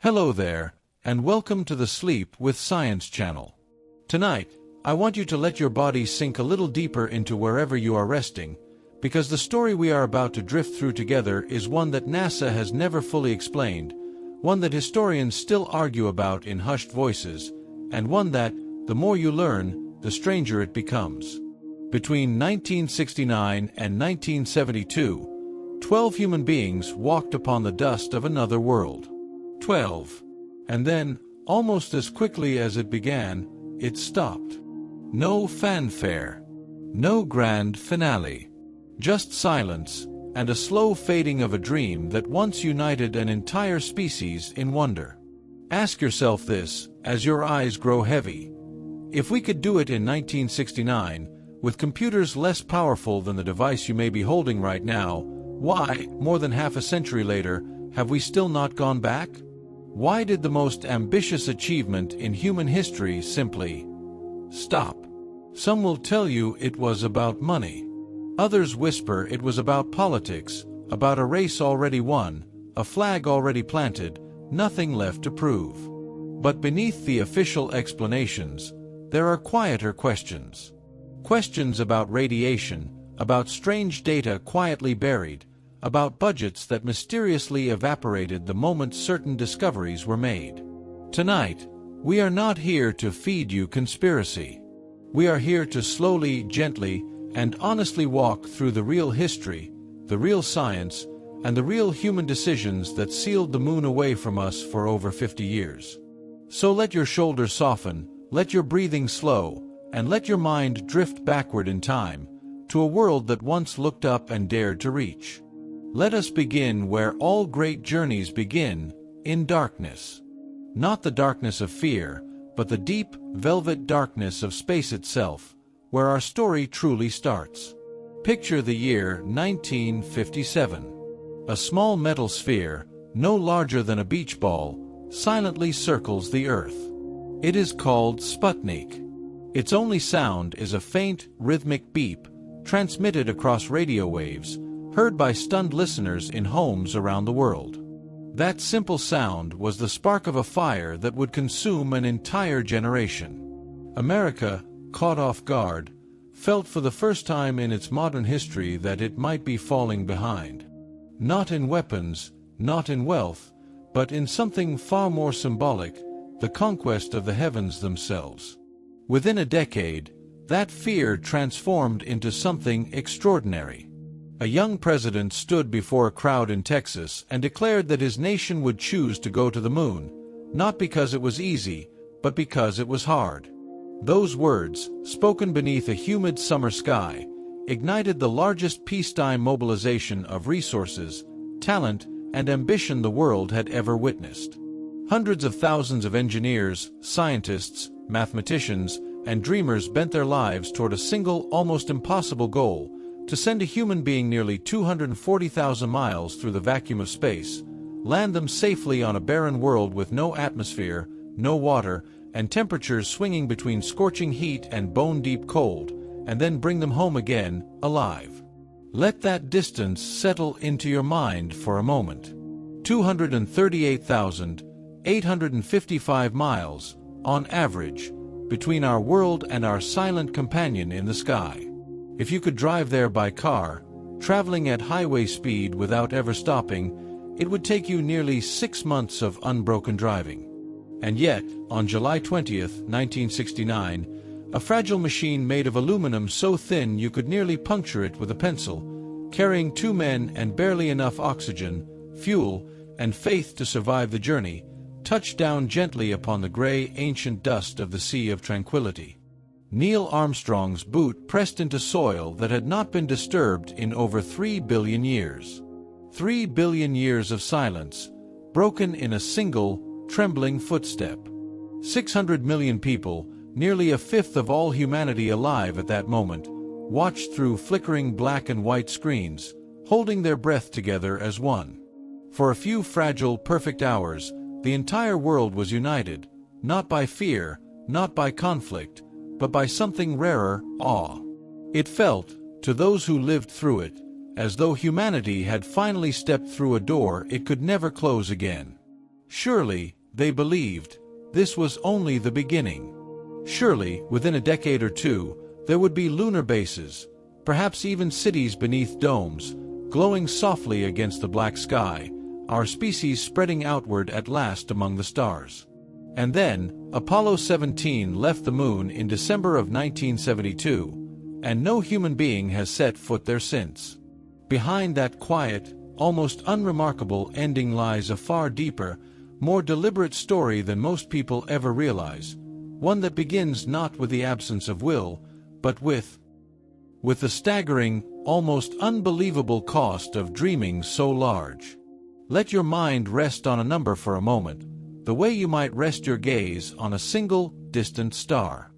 Hello there, and welcome to the Sleep with Science channel. Tonight, I want you to let your body sink a little deeper into wherever you are resting, because the story we are about to drift through together is one that NASA has never fully explained, one that historians still argue about in hushed voices, and one that, the more you learn, the stranger it becomes. Between 1969 and 1972, 12 human beings walked upon the dust of another world. 12. And then, almost as quickly as it began, it stopped. No fanfare. No grand finale. Just silence, and a slow fading of a dream that once united an entire species in wonder. Ask yourself this, as your eyes grow heavy. If we could do it in 1969, with computers less powerful than the device you may be holding right now, why, more than half a century later, have we still not gone back? Why did the most ambitious achievement in human history simply stop? Some will tell you it was about money. Others whisper it was about politics, about a race already won, a flag already planted, nothing left to prove. But beneath the official explanations, there are quieter questions. Questions about radiation, about strange data quietly buried, about budgets that mysteriously evaporated the moment certain discoveries were made. Tonight, we are not here to feed you conspiracy. We are here to slowly, gently, and honestly walk through the real history, the real science, and the real human decisions that sealed the moon away from us for over 50 years. So let your shoulders soften, let your breathing slow, and let your mind drift backward in time, to a world that once looked up and dared to reach. Let us begin where all great journeys begin, in darkness. Not the darkness of fear, but the deep, velvet darkness of space itself, where our story truly starts. Picture the year 1957. A small metal sphere, no larger than a beach ball, silently circles the Earth. It is called Sputnik. Its only sound is a faint, rhythmic beep, transmitted across radio waves, heard by stunned listeners in homes around the world. That simple sound was the spark of a fire that would consume an entire generation. America, caught off guard, felt for the first time in its modern history that it might be falling behind. Not in weapons, not in wealth, but in something far more symbolic, the conquest of the heavens themselves. Within a decade, that fear transformed into something extraordinary. A young president stood before a crowd in Texas and declared that his nation would choose to go to the moon, not because it was easy, but because it was hard. Those words, spoken beneath a humid summer sky, ignited the largest peacetime mobilization of resources, talent, and ambition the world had ever witnessed. Hundreds of thousands of engineers, scientists, mathematicians, and dreamers bent their lives toward a single, almost impossible goal: to send a human being nearly 240,000 miles through the vacuum of space, land them safely on a barren world with no atmosphere, no water, and temperatures swinging between scorching heat and bone-deep cold, and then bring them home again, alive. Let that distance settle into your mind for a moment. 238,855 miles, on average, between our world and our silent companion in the sky. If you could drive there by car, traveling at highway speed without ever stopping, it would take you nearly 6 months of unbroken driving. And yet, on July 20th, 1969, a fragile machine made of aluminum so thin you could nearly puncture it with a pencil, carrying 2 men and barely enough oxygen, fuel, and faith to survive the journey, touched down gently upon the gray, ancient dust of the Sea of Tranquility. Neil Armstrong's boot pressed into soil that had not been disturbed in over 3 billion years. 3 billion years of silence, broken in a single, trembling footstep. 600 million people, nearly a fifth of all humanity alive at that moment, watched through flickering black and white screens, holding their breath together as one. For a few fragile, perfect hours, the entire world was united, not by fear, not by conflict, but by something rarer, awe. It felt, to those who lived through it, as though humanity had finally stepped through a door it could never close again. Surely, they believed, this was only the beginning. Surely, within a decade or two, there would be lunar bases, perhaps even cities beneath domes, glowing softly against the black sky, our species spreading outward at last among the stars. And then, Apollo 17 left the moon in December of 1972, and no human being has set foot there since. Behind that quiet, almost unremarkable ending lies a far deeper, more deliberate story than most people ever realize, one that begins not with the absence of will, but with the staggering, almost unbelievable cost of dreaming so large. Let your mind rest on a number for a moment, the way you might rest your gaze on a single, distant star.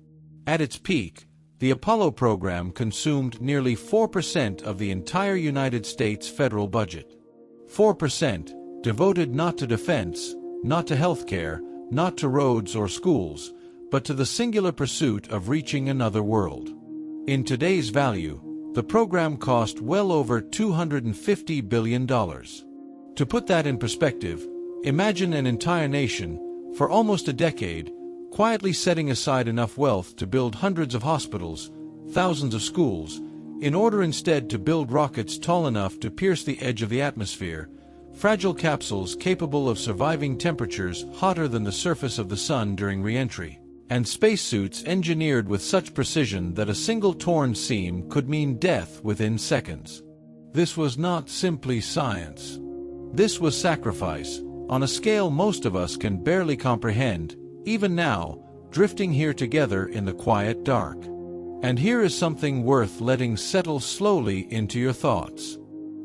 At its peak, the Apollo program consumed nearly 4% of the entire United States federal budget. 4% devoted not to defense, not to healthcare, not to roads or schools, but to the singular pursuit of reaching another world. In today's value, the program cost well over $250 billion. To put that in perspective, imagine an entire nation, for almost a decade, quietly setting aside enough wealth to build hundreds of hospitals, thousands of schools, in order instead to build rockets tall enough to pierce the edge of the atmosphere, fragile capsules capable of surviving temperatures hotter than the surface of the sun during re-entry, and spacesuits engineered with such precision that a single torn seam could mean death within seconds. This was not simply science. This was sacrifice, on a scale most of us can barely comprehend, even now, drifting here together in the quiet dark. And here is something worth letting settle slowly into your thoughts.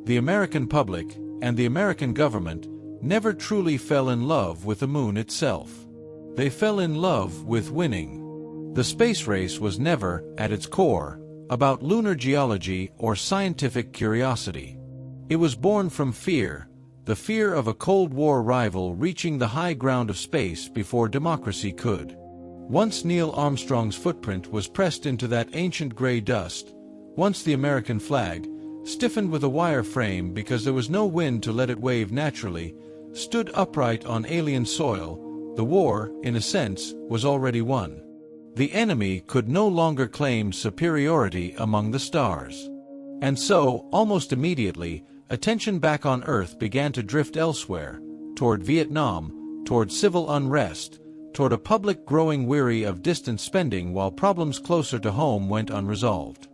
The American public, and the American government, never truly fell in love with the moon itself. They fell in love with winning. The space race was never, at its core, about lunar geology or scientific curiosity. It was born from fear, the fear of a Cold War rival reaching the high ground of space before democracy could. Once Neil Armstrong's footprint was pressed into that ancient gray dust, once the American flag, stiffened with a wire frame because there was no wind to let it wave naturally, stood upright on alien soil, the war, in a sense, was already won. The enemy could no longer claim superiority among the stars. And so, almost immediately, attention back on Earth began to drift elsewhere, toward Vietnam, toward civil unrest, toward a public growing weary of distant spending while problems closer to home went unresolved.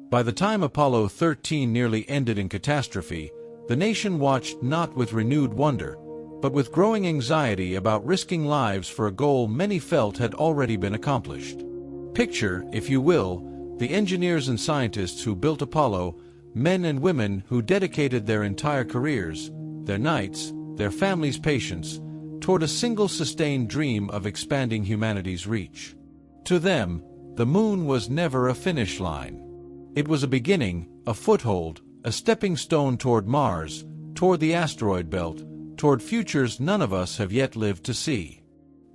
By the time Apollo 13 nearly ended in catastrophe, the nation watched not with renewed wonder, but with growing anxiety about risking lives for a goal many felt had already been accomplished. Picture, if you will, the engineers and scientists who built Apollo, men and women who dedicated their entire careers, their nights, their families' patience, toward a single sustained dream of expanding humanity's reach. To them, the moon was never a finish line. It was a beginning, a foothold, a stepping stone toward Mars, toward the asteroid belt, toward futures none of us have yet lived to see.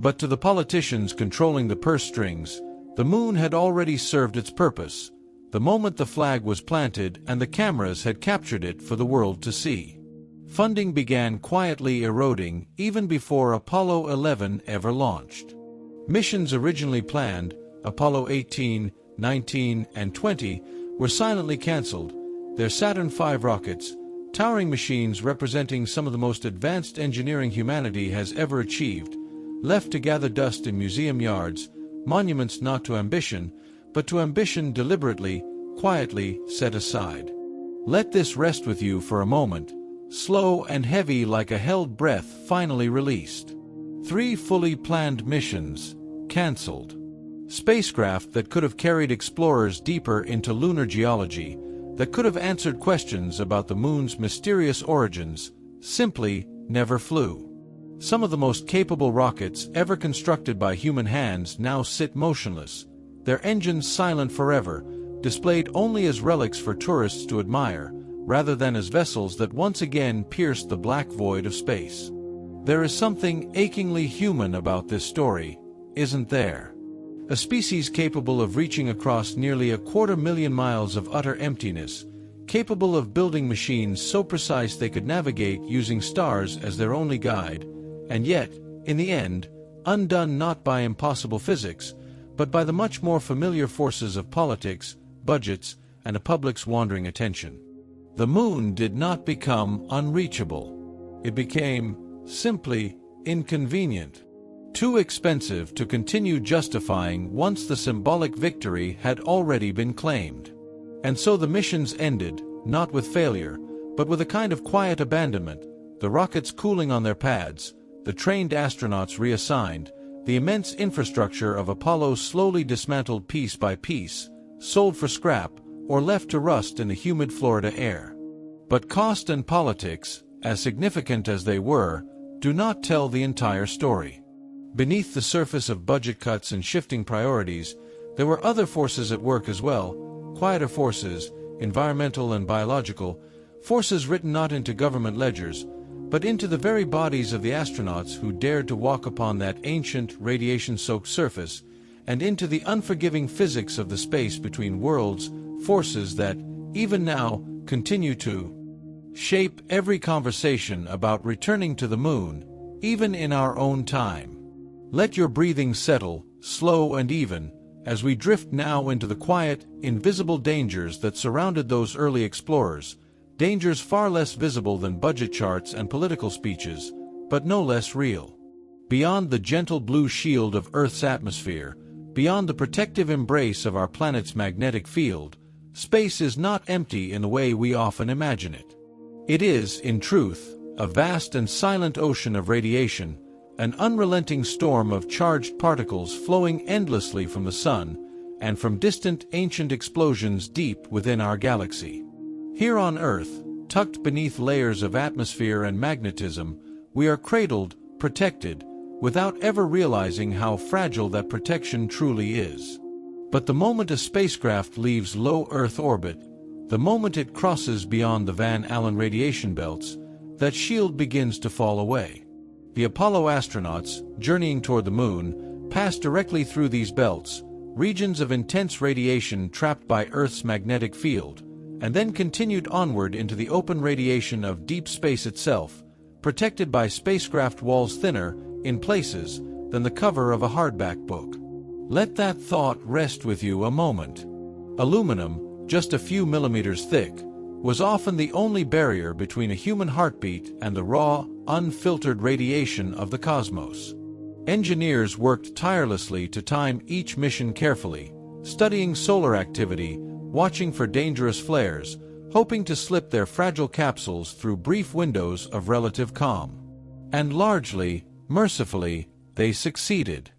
But to the politicians controlling the purse strings, the moon had already served its purpose, the moment the flag was planted and the cameras had captured it for the world to see. Funding began quietly eroding even before Apollo 11 ever launched. Missions originally planned, Apollo 18, 19, and 20, were silently canceled, their Saturn V rockets, towering machines representing some of the most advanced engineering humanity has ever achieved, left to gather dust in museum yards, monuments not to ambition, but to ambition deliberately, quietly set aside. Let this rest with you for a moment, slow and heavy like a held breath finally released. 3 fully planned missions, canceled. Spacecraft that could have carried explorers deeper into lunar geology, that could have answered questions about the moon's mysterious origins, simply never flew. Some of the most capable rockets ever constructed by human hands now sit motionless, their engines silent forever, displayed only as relics for tourists to admire, rather than as vessels that once again pierced the black void of space. There is something achingly human about this story, isn't there? A species capable of reaching across nearly 250,000 miles of utter emptiness, capable of building machines so precise they could navigate using stars as their only guide, And yet, in the end, undone not by impossible physics, but by the much more familiar forces of politics, budgets, and a public's wandering attention. The moon did not become unreachable. It became, simply, inconvenient. Too expensive to continue justifying once the symbolic victory had already been claimed. And so the missions ended, not with failure, but with a kind of quiet abandonment, the rockets cooling on their pads, the trained astronauts reassigned, the immense infrastructure of Apollo slowly dismantled piece by piece, sold for scrap, or left to rust in the humid Florida air. But cost and politics, as significant as they were, do not tell the entire story. Beneath the surface of budget cuts and shifting priorities, there were other forces at work as well, quieter forces, environmental and biological, forces written not into government ledgers, but into the very bodies of the astronauts who dared to walk upon that ancient, radiation-soaked surface, and into the unforgiving physics of the space between worlds, forces that, even now, continue to shape every conversation about returning to the moon, even in our own time. Let your breathing settle, slow and even, as we drift now into the quiet, invisible dangers that surrounded those early explorers, dangers far less visible than budget charts and political speeches, but no less real. Beyond the gentle blue shield of Earth's atmosphere, beyond the protective embrace of our planet's magnetic field, space is not empty in the way we often imagine it. It is, in truth, a vast and silent ocean of radiation, an unrelenting storm of charged particles flowing endlessly from the sun and from distant ancient explosions deep within our galaxy. Here on Earth, tucked beneath layers of atmosphere and magnetism, we are cradled, protected, without ever realizing how fragile that protection truly is. But the moment a spacecraft leaves low Earth orbit, the moment it crosses beyond the Van Allen radiation belts, that shield begins to fall away. The Apollo astronauts, journeying toward the moon, passed directly through these belts, regions of intense radiation trapped by Earth's magnetic field, and then continued onward into the open radiation of deep space itself, protected by spacecraft walls thinner, in places, than the cover of a hardback book. Let that thought rest with you a moment. Aluminum, just a few millimeters thick, was often the only barrier between a human heartbeat and the raw, unfiltered radiation of the cosmos. Engineers worked tirelessly to time each mission carefully, studying solar activity, watching for dangerous flares, hoping to slip their fragile capsules through brief windows of relative calm. And largely, mercifully, they succeeded.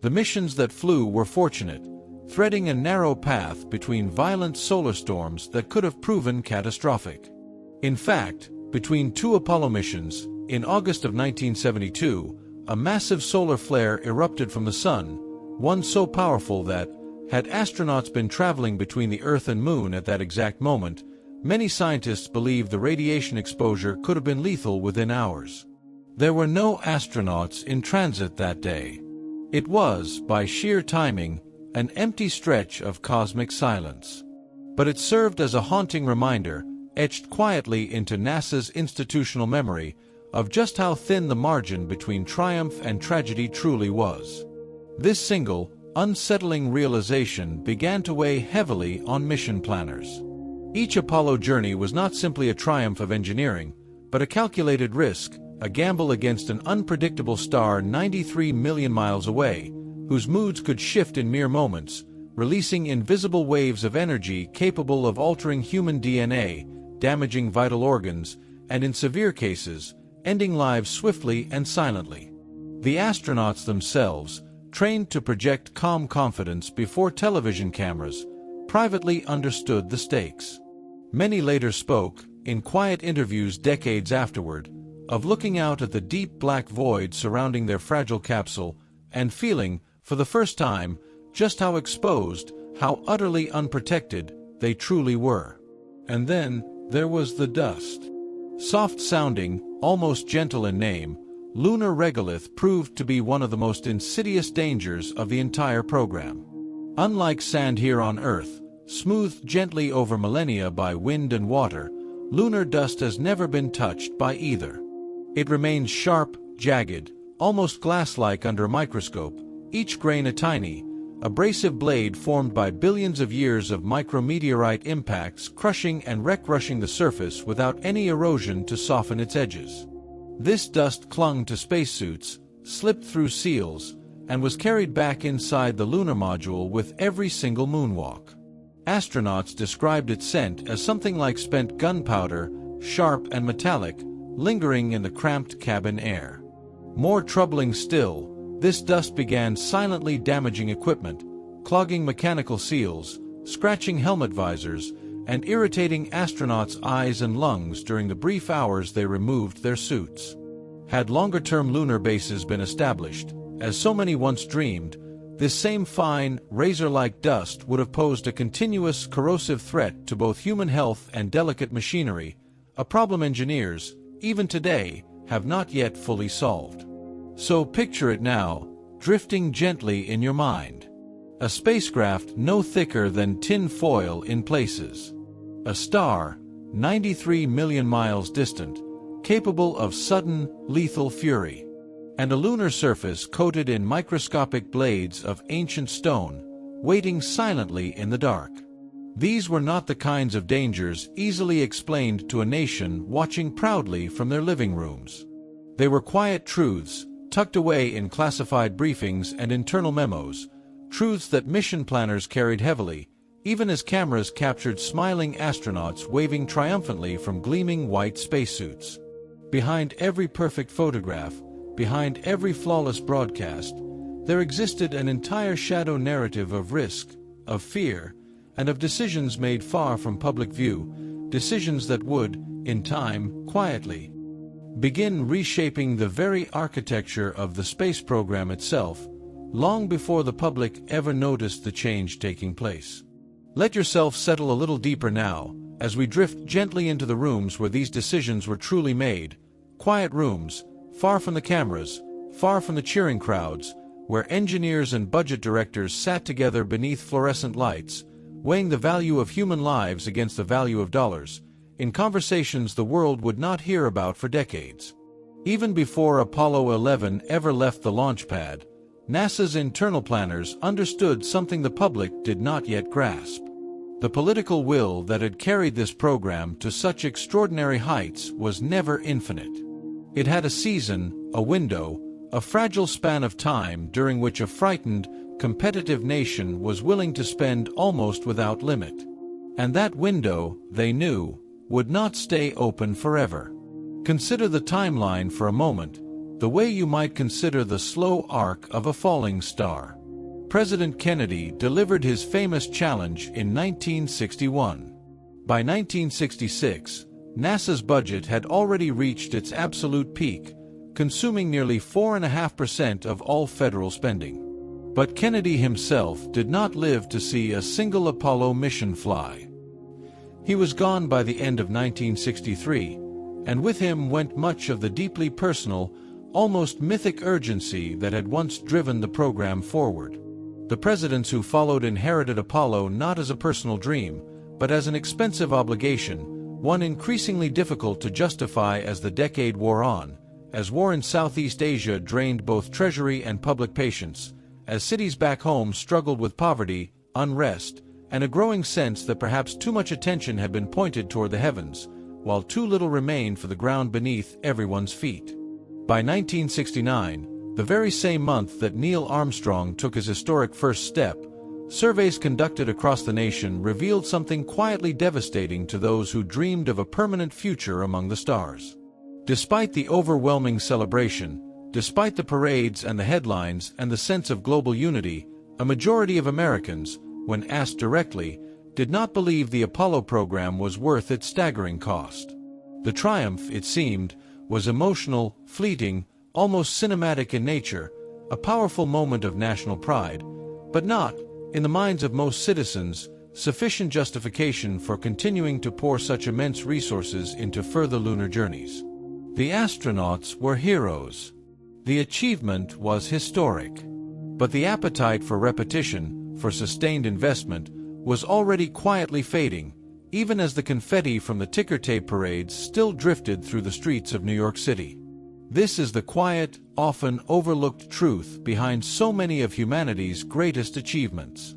The missions that flew were fortunate, threading a narrow path between violent solar storms that could have proven catastrophic. In fact, between two Apollo missions, in August of 1972, a massive solar flare erupted from the sun, one so powerful that, had astronauts been traveling between the Earth and Moon at that exact moment, many scientists believe the radiation exposure could have been lethal within hours. There were no astronauts in transit that day. It was, by sheer timing, an empty stretch of cosmic silence. But it served as a haunting reminder, etched quietly into NASA's institutional memory, of just how thin the margin between triumph and tragedy truly was. This single, unsettling realization began to weigh heavily on mission planners. Each Apollo journey was not simply a triumph of engineering, but a calculated risk, a gamble against an unpredictable star 93 million miles away, whose moods could shift in mere moments, releasing invisible waves of energy capable of altering human DNA, damaging vital organs, and in severe cases, ending lives swiftly and silently. The astronauts themselves, trained to project calm confidence before television cameras, privately understood the stakes. Many later spoke, in quiet interviews decades afterward, of looking out at the deep black void surrounding their fragile capsule and feeling, for the first time, just how exposed, how utterly unprotected they truly were. And then, there was the dust. Soft-sounding, almost gentle in name, lunar regolith proved to be one of the most insidious dangers of the entire program. Unlike sand here on Earth, smoothed gently over millennia by wind and water, lunar dust has never been touched by either. It remains sharp, jagged, almost glass-like under a microscope, each grain a tiny, abrasive blade formed by billions of years of micrometeorite impacts crushing and wreck-rushing the surface without any erosion to soften its edges. This dust clung to spacesuits, slipped through seals, and was carried back inside the lunar module with every single moonwalk. Astronauts described its scent as something like spent gunpowder, sharp and metallic, lingering in the cramped cabin air. More troubling still, this dust began silently damaging equipment, clogging mechanical seals, scratching helmet visors, and irritating astronauts' eyes and lungs during the brief hours they removed their suits. Had longer-term lunar bases been established, as so many once dreamed, this same fine, razor-like dust would have posed a continuous, corrosive threat to both human health and delicate machinery, a problem engineers, even today, have not yet fully solved. So picture it now, drifting gently in your mind. A spacecraft no thicker than tin foil in places. A star, 93 million miles distant, capable of sudden, lethal fury. And a lunar surface coated in microscopic blades of ancient stone, waiting silently in the dark. These were not the kinds of dangers easily explained to a nation watching proudly from their living rooms. They were quiet truths, tucked away in classified briefings and internal memos, truths that mission planners carried heavily, even as cameras captured smiling astronauts waving triumphantly from gleaming white spacesuits. Behind every perfect photograph, behind every flawless broadcast, there existed an entire shadow narrative of risk, of fear, and of decisions made far from public view, decisions that would, in time, quietly, begin reshaping the very architecture of the space program itself, long before the public ever noticed the change taking place. Let yourself settle a little deeper now, as we drift gently into the rooms where these decisions were truly made, quiet rooms, far from the cameras, far from the cheering crowds, where engineers and budget directors sat together beneath fluorescent lights, weighing the value of human lives against the value of dollars, in conversations the world would not hear about for decades. Even before Apollo 11 ever left the launch pad, NASA's internal planners understood something the public did not yet grasp. The political will that had carried this program to such extraordinary heights was never infinite. It had a season, a window, a fragile span of time during which a frightened, competitive nation was willing to spend almost without limit. And that window, they knew, would not stay open forever. Consider the timeline for a moment, the way you might consider the slow arc of a falling star. President Kennedy delivered his famous challenge in 1961. By 1966, NASA's budget had already reached its absolute peak, consuming nearly 4.5% of all federal spending. But Kennedy himself did not live to see a single Apollo mission fly. He was gone by the end of 1963, and with him went much of the deeply personal, almost mythic urgency that had once driven the program forward. The presidents who followed inherited Apollo not as a personal dream, but as an expensive obligation, one increasingly difficult to justify as the decade wore on, as war in Southeast Asia drained both treasury and public patience, as cities back home struggled with poverty, unrest, and a growing sense that perhaps too much attention had been pointed toward the heavens, while too little remained for the ground beneath everyone's feet. By 1969, the very same month that Neil Armstrong took his historic first step, surveys conducted across the nation revealed something quietly devastating to those who dreamed of a permanent future among the stars. Despite the overwhelming celebration, despite the parades and the headlines and the sense of global unity, a majority of Americans, when asked directly, did not believe the Apollo program was worth its staggering cost. The triumph, it seemed, was emotional, fleeting, almost cinematic in nature, a powerful moment of national pride, but not, in the minds of most citizens, sufficient justification for continuing to pour such immense resources into further lunar journeys. The astronauts were heroes. The achievement was historic. But the appetite for repetition, for sustained investment, was already quietly fading, even as the confetti from the ticker tape parades still drifted through the streets of New York City. This is the quiet, often overlooked truth behind so many of humanity's greatest achievements.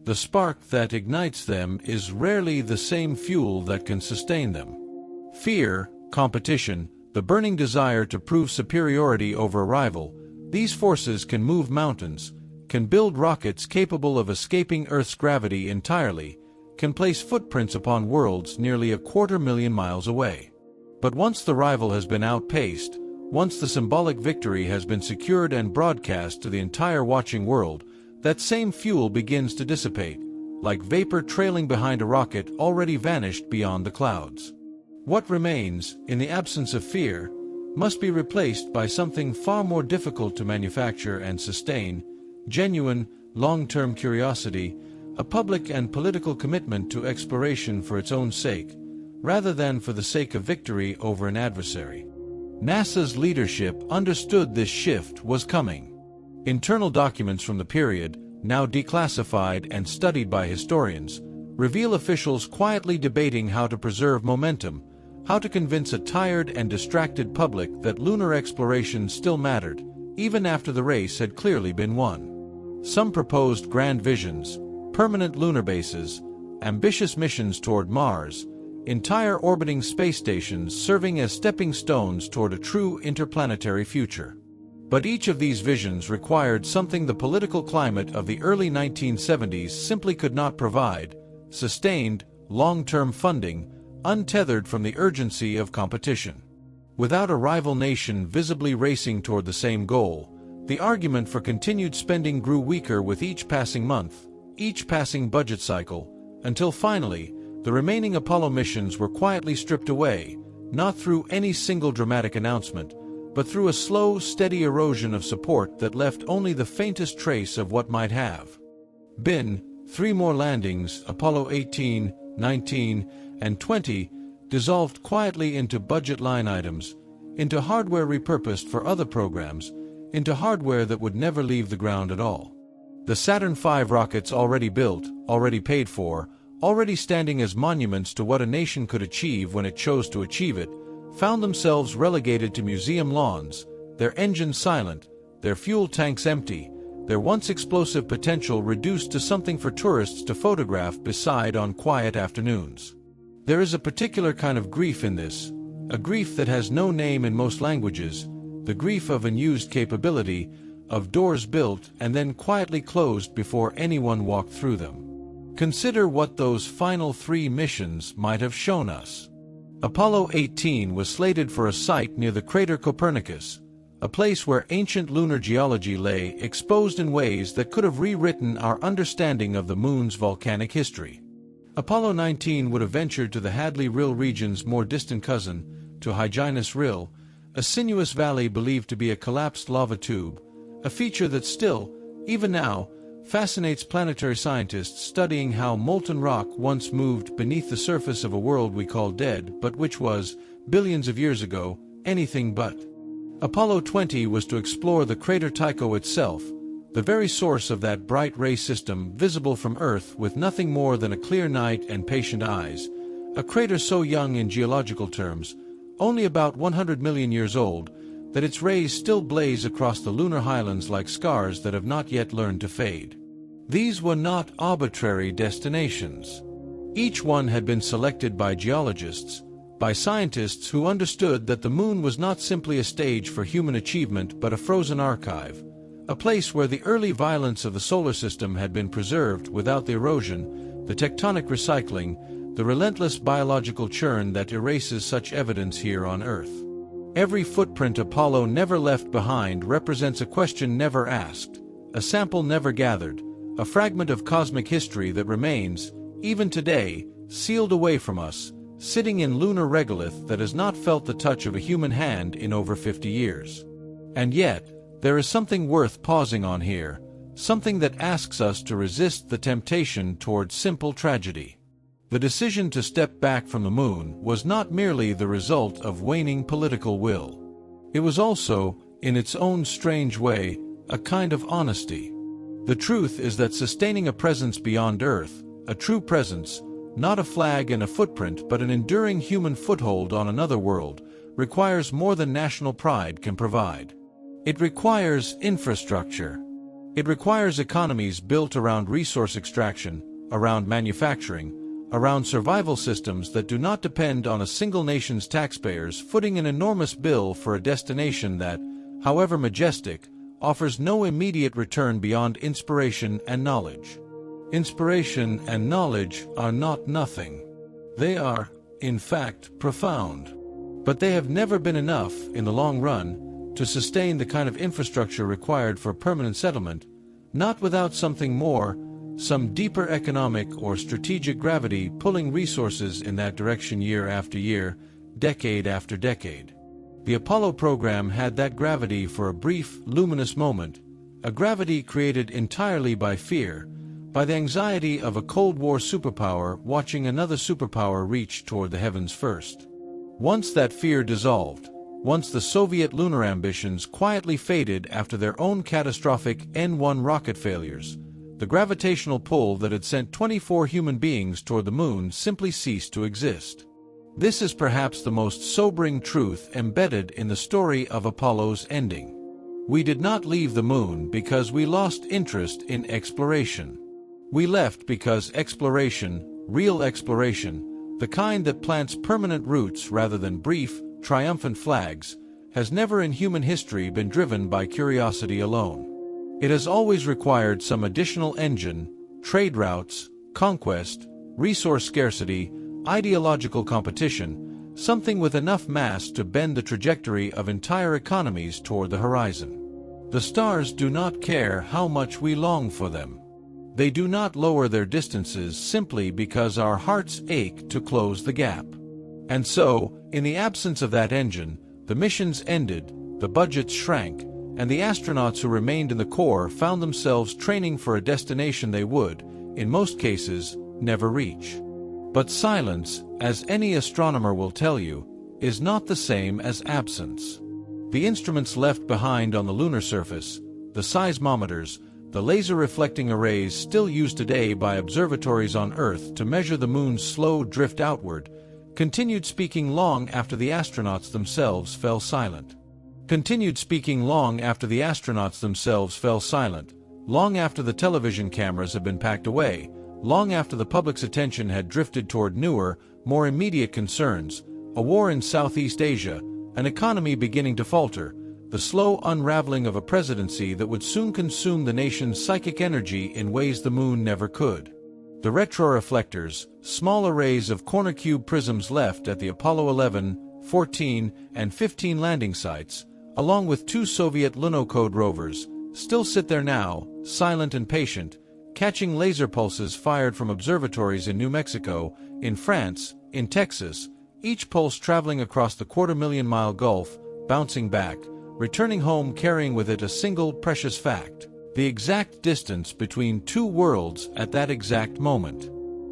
The spark that ignites them is rarely the same fuel that can sustain them. Fear, competition, the burning desire to prove superiority over a rival, these forces can move mountains, can build rockets capable of escaping Earth's gravity entirely, can place footprints upon worlds nearly 250,000 miles away. But once the rival has been outpaced, once the symbolic victory has been secured and broadcast to the entire watching world, that same fuel begins to dissipate, like vapor trailing behind a rocket already vanished beyond the clouds. What remains, in the absence of fear, must be replaced by something far more difficult to manufacture and sustain: genuine, long-term curiosity, a public and political commitment to exploration for its own sake, rather than for the sake of victory over an adversary. NASA's leadership understood this shift was coming. Internal documents from the period, now declassified and studied by historians, reveal officials quietly debating how to preserve momentum, how to convince a tired and distracted public that lunar exploration still mattered, even after the race had clearly been won. Some proposed grand visions, permanent lunar bases, ambitious missions toward Mars, entire orbiting space stations serving as stepping stones toward a true interplanetary future. But each of these visions required something the political climate of the early 1970s simply could not provide: sustained, long-term funding, untethered from the urgency of competition. Without a rival nation visibly racing toward the same goal, the argument for continued spending grew weaker with each passing month, each passing budget cycle, until finally, the remaining Apollo missions were quietly stripped away, not through any single dramatic announcement, but through a slow, steady erosion of support that left only the faintest trace of what might have been. 3 more landings, Apollo 18, 19, and 20, dissolved quietly into budget line items, into hardware repurposed for other programs, into hardware that would never leave the ground at all. The Saturn V rockets already built, already paid for, already standing as monuments to what a nation could achieve when it chose to achieve it, found themselves relegated to museum lawns, their engines silent, their fuel tanks empty, their once explosive potential reduced to something for tourists to photograph beside on quiet afternoons. There is a particular kind of grief in this, a grief that has no name in most languages, the grief of unused capability, of doors built and then quietly closed before anyone walked through them. Consider what those final 3 missions might have shown us. Apollo 18 was slated for a site near the crater Copernicus, a place where ancient lunar geology lay exposed in ways that could have rewritten our understanding of the Moon's volcanic history. Apollo 19 would have ventured to the Hadley-Rill region's more distant cousin, to Hyginus Rill, a sinuous valley believed to be a collapsed lava tube, a feature that still, even now, fascinates planetary scientists studying how molten rock once moved beneath the surface of a world we call dead, but which was, billions of years ago, anything but. Apollo 20 was to explore the crater Tycho itself, the very source of that bright ray system visible from Earth with nothing more than a clear night and patient eyes, a crater so young in geological terms, only about 100 million years old, that its rays still blaze across the lunar highlands like scars that have not yet learned to fade. These were not arbitrary destinations. Each one had been selected by geologists, by scientists who understood that the Moon was not simply a stage for human achievement but a frozen archive, a place where the early violence of the solar system had been preserved without the erosion, the tectonic recycling, the relentless biological churn that erases such evidence here on Earth. Every footprint Apollo never left behind represents a question never asked, a sample never gathered, a fragment of cosmic history that remains, even today, sealed away from us, sitting in lunar regolith that has not felt the touch of a human hand in over 50 years. And yet, there is something worth pausing on here, something that asks us to resist the temptation toward simple tragedy. The decision to step back from the Moon was not merely the result of waning political will. It was also, in its own strange way, a kind of honesty. The truth is that sustaining a presence beyond Earth, a true presence, not a flag and a footprint but an enduring human foothold on another world, requires more than national pride can provide. It requires infrastructure. It requires economies built around resource extraction, around manufacturing, around survival systems that do not depend on a single nation's taxpayers footing an enormous bill for a destination that, however majestic, offers no immediate return beyond inspiration and knowledge. Inspiration and knowledge are not nothing. They are, in fact, profound. But they have never been enough, in the long run, to sustain the kind of infrastructure required for permanent settlement, not without something more, some deeper economic or strategic gravity pulling resources in that direction year after year, decade after decade. The Apollo program had that gravity for a brief, luminous moment, a gravity created entirely by fear, by the anxiety of a Cold War superpower watching another superpower reach toward the heavens first. Once that fear dissolved, once the Soviet lunar ambitions quietly faded after their own catastrophic N-1 rocket failures, the gravitational pull that had sent 24 human beings toward the moon simply ceased to exist. This is perhaps the most sobering truth embedded in the story of Apollo's ending. We did not leave the moon because we lost interest in exploration. We left because exploration, real exploration, the kind that plants permanent roots rather than brief, triumphant flags, has never in human history been driven by curiosity alone. It has always required some additional engine, trade routes, conquest, resource scarcity, ideological competition, something with enough mass to bend the trajectory of entire economies toward the horizon. The stars do not care how much we long for them. They do not lower their distances simply because our hearts ache to close the gap. And so, in the absence of that engine, the missions ended, the budgets shrank, and the astronauts who remained in the core found themselves training for a destination they would, in most cases, never reach. But silence, as any astronomer will tell you, is not the same as absence. The instruments left behind on the lunar surface, the seismometers, the laser-reflecting arrays still used today by observatories on Earth to measure the moon's slow drift outward, continued speaking long after the astronauts themselves fell silent. Continued speaking long after the astronauts themselves fell silent, long after the television cameras had been packed away, long after the public's attention had drifted toward newer, more immediate concerns, a war in Southeast Asia, an economy beginning to falter, the slow unraveling of a presidency that would soon consume the nation's psychic energy in ways the moon never could. The retroreflectors, small arrays of corner cube prisms left at the Apollo 11, 14, and 15 landing sites, along with 2 Soviet Lunar rovers, still sit there now, silent and patient, catching laser pulses fired from observatories in New Mexico, in France, in Texas, each pulse traveling across the 250,000-mile gulf, bouncing back, returning home carrying with it a single precious fact: the exact distance between 2 worlds at that exact moment.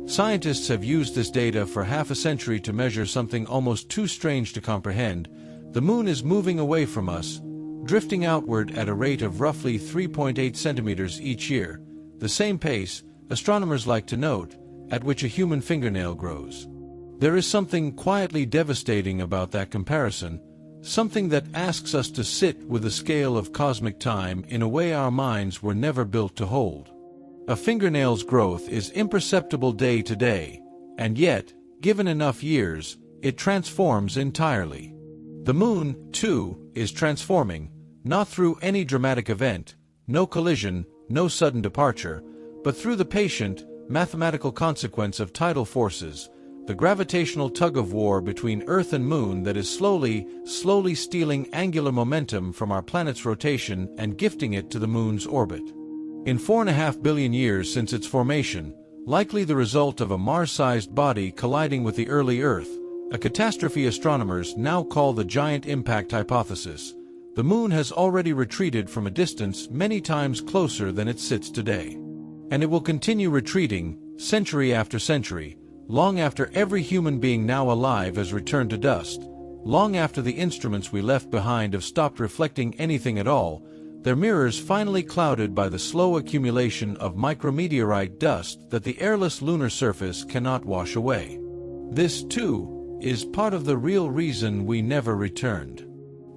Scientists have used this data for half a century to measure something almost too strange to comprehend. The moon is moving away from us, drifting outward at a rate of roughly 3.8 centimeters each year, the same pace, astronomers like to note, at which a human fingernail grows. There is something quietly devastating about that comparison, something that asks us to sit with the scale of cosmic time in a way our minds were never built to hold. A fingernail's growth is imperceptible day to day, and yet, given enough years, it transforms entirely. The moon, too, is transforming, not through any dramatic event, no collision, no sudden departure, but through the patient, mathematical consequence of tidal forces, the gravitational tug-of-war between Earth and Moon that is slowly stealing angular momentum from our planet's rotation and gifting it to the Moon's orbit. In 4.5 billion years since its formation, likely the result of a Mars-sized body colliding with the early Earth, a catastrophe astronomers now call the giant impact hypothesis, the Moon has already retreated from a distance many times closer than it sits today. And it will continue retreating, century after century, long after every human being now alive has returned to dust, long after the instruments we left behind have stopped reflecting anything at all, their mirrors finally clouded by the slow accumulation of micrometeorite dust that the airless lunar surface cannot wash away. This, too, is part of the real reason we never returned.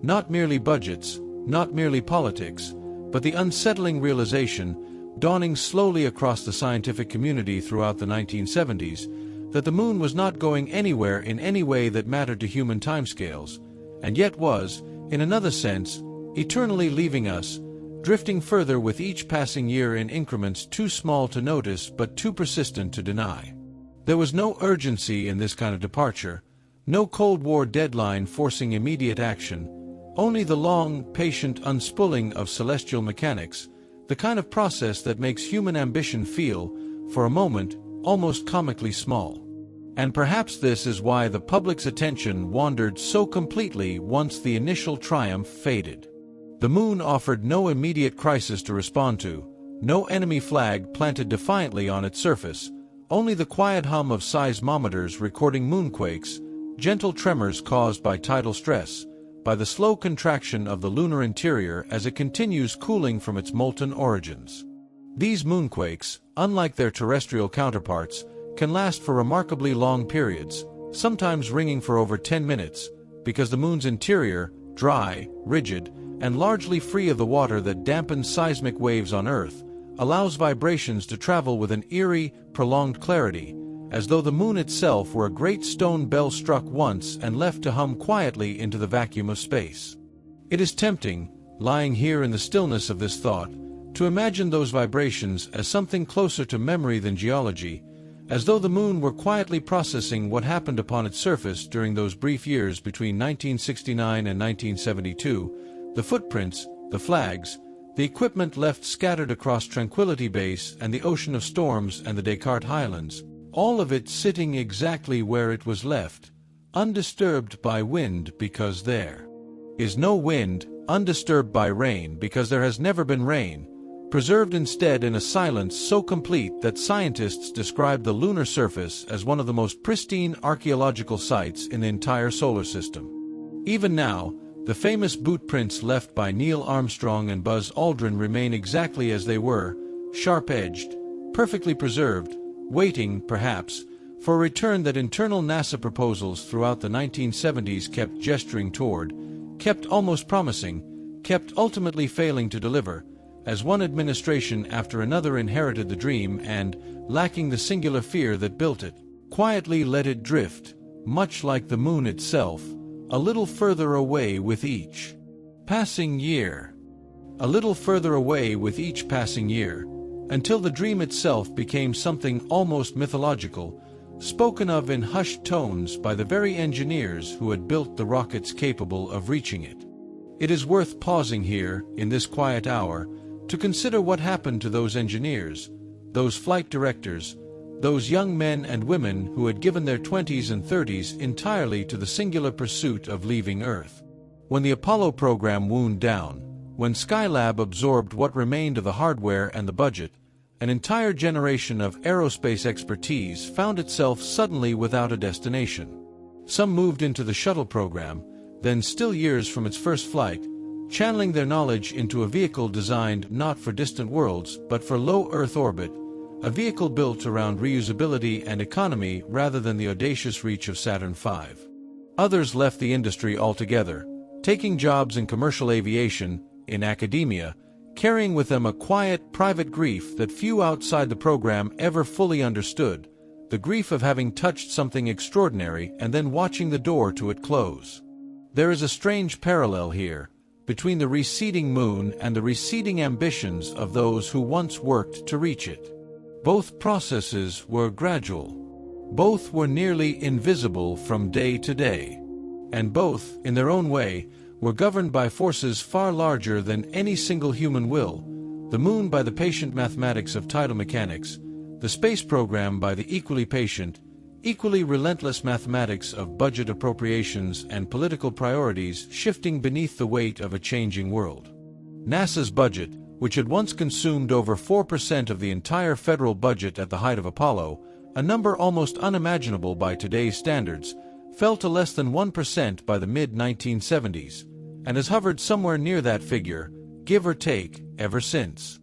Not merely budgets, not merely politics, but the unsettling realization, dawning slowly across the scientific community throughout the 1970s, that the moon was not going anywhere in any way that mattered to human timescales, and yet was, in another sense, eternally leaving us, drifting further with each passing year in increments too small to notice but too persistent to deny. There was no urgency in this kind of departure, no Cold War deadline forcing immediate action, only the long, patient unspooling of celestial mechanics, the kind of process that makes human ambition feel, for a moment, almost comically small. And perhaps this is why the public's attention wandered so completely once the initial triumph faded. The moon offered no immediate crisis to respond to, no enemy flag planted defiantly on its surface, only the quiet hum of seismometers recording moonquakes, gentle tremors caused by tidal stress, by the slow contraction of the lunar interior as it continues cooling from its molten origins. These moonquakes, unlike their terrestrial counterparts, can last for remarkably long periods, sometimes ringing for over 10 minutes, because the moon's interior, dry, rigid, and largely free of the water that dampens seismic waves on Earth, allows vibrations to travel with an eerie, prolonged clarity, as though the moon itself were a great stone bell struck once and left to hum quietly into the vacuum of space. It is tempting, lying here in the stillness of this thought, to imagine those vibrations as something closer to memory than geology, as though the moon were quietly processing what happened upon its surface during those brief years between 1969 and 1972, the footprints, the flags, the equipment left scattered across Tranquility Base and the Ocean of Storms and the Descartes Highlands, all of it sitting exactly where it was left, undisturbed by wind because there is no wind, undisturbed by rain because there has never been rain, preserved instead in a silence so complete that scientists describe the lunar surface as one of the most pristine archaeological sites in the entire solar system. Even now, the famous boot prints left by Neil Armstrong and Buzz Aldrin remain exactly as they were, sharp-edged, perfectly preserved, waiting, perhaps, for a return that internal NASA proposals throughout the 1970s kept gesturing toward, kept almost promising, kept ultimately failing to deliver, as one administration after another inherited the dream and, lacking the singular fear that built it, quietly let it drift, much like the moon itself, a little further away with each passing year. A little further away with each passing year, until the dream itself became something almost mythological, spoken of in hushed tones by the very engineers who had built the rockets capable of reaching it. It is worth pausing here, in this quiet hour, to consider what happened to those engineers, those flight directors, those young men and women who had given their 20s and 30s entirely to the singular pursuit of leaving Earth. When the Apollo program wound down, when Skylab absorbed what remained of the hardware and the budget, an entire generation of aerospace expertise found itself suddenly without a destination. Some moved into the shuttle program, then still years from its first flight, channeling their knowledge into a vehicle designed not for distant worlds but for low Earth orbit, a vehicle built around reusability and economy rather than the audacious reach of Saturn V. Others left the industry altogether, taking jobs in commercial aviation, in academia, carrying with them a quiet, private grief that few outside the program ever fully understood, the grief of having touched something extraordinary and then watching the door to it close. There is a strange parallel here, between the receding moon and the receding ambitions of those who once worked to reach it. Both processes were gradual. Both were nearly invisible from day to day. And both, in their own way, were governed by forces far larger than any single human will, the moon by the patient mathematics of tidal mechanics, the space program by the equally patient, equally relentless mathematics of budget appropriations and political priorities shifting beneath the weight of a changing world. NASA's budget, which had once consumed over 4% of the entire federal budget at the height of Apollo, a number almost unimaginable by today's standards, fell to less than 1% by the mid-1970s, and has hovered somewhere near that figure, give or take, ever since.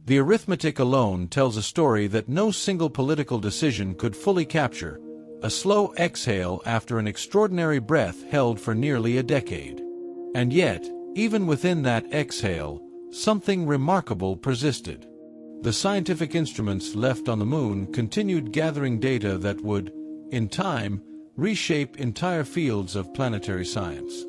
The arithmetic alone tells a story that no single political decision could fully capture, a slow exhale after an extraordinary breath held for nearly a decade. And yet, even within that exhale, something remarkable persisted. The scientific instruments left on the moon continued gathering data that would, in time, reshape entire fields of planetary science.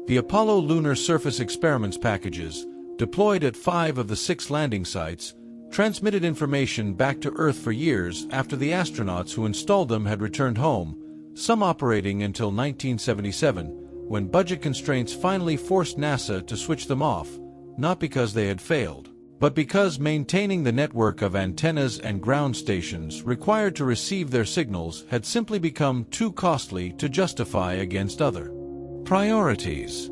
The Apollo Lunar Surface Experiments packages, deployed at 5 of the 6 landing sites, transmitted information back to Earth for years after the astronauts who installed them had returned home, some operating until 1977, when budget constraints finally forced NASA to switch them off, not because they had failed, but because maintaining the network of antennas and ground stations required to receive their signals had simply become too costly to justify against other priorities.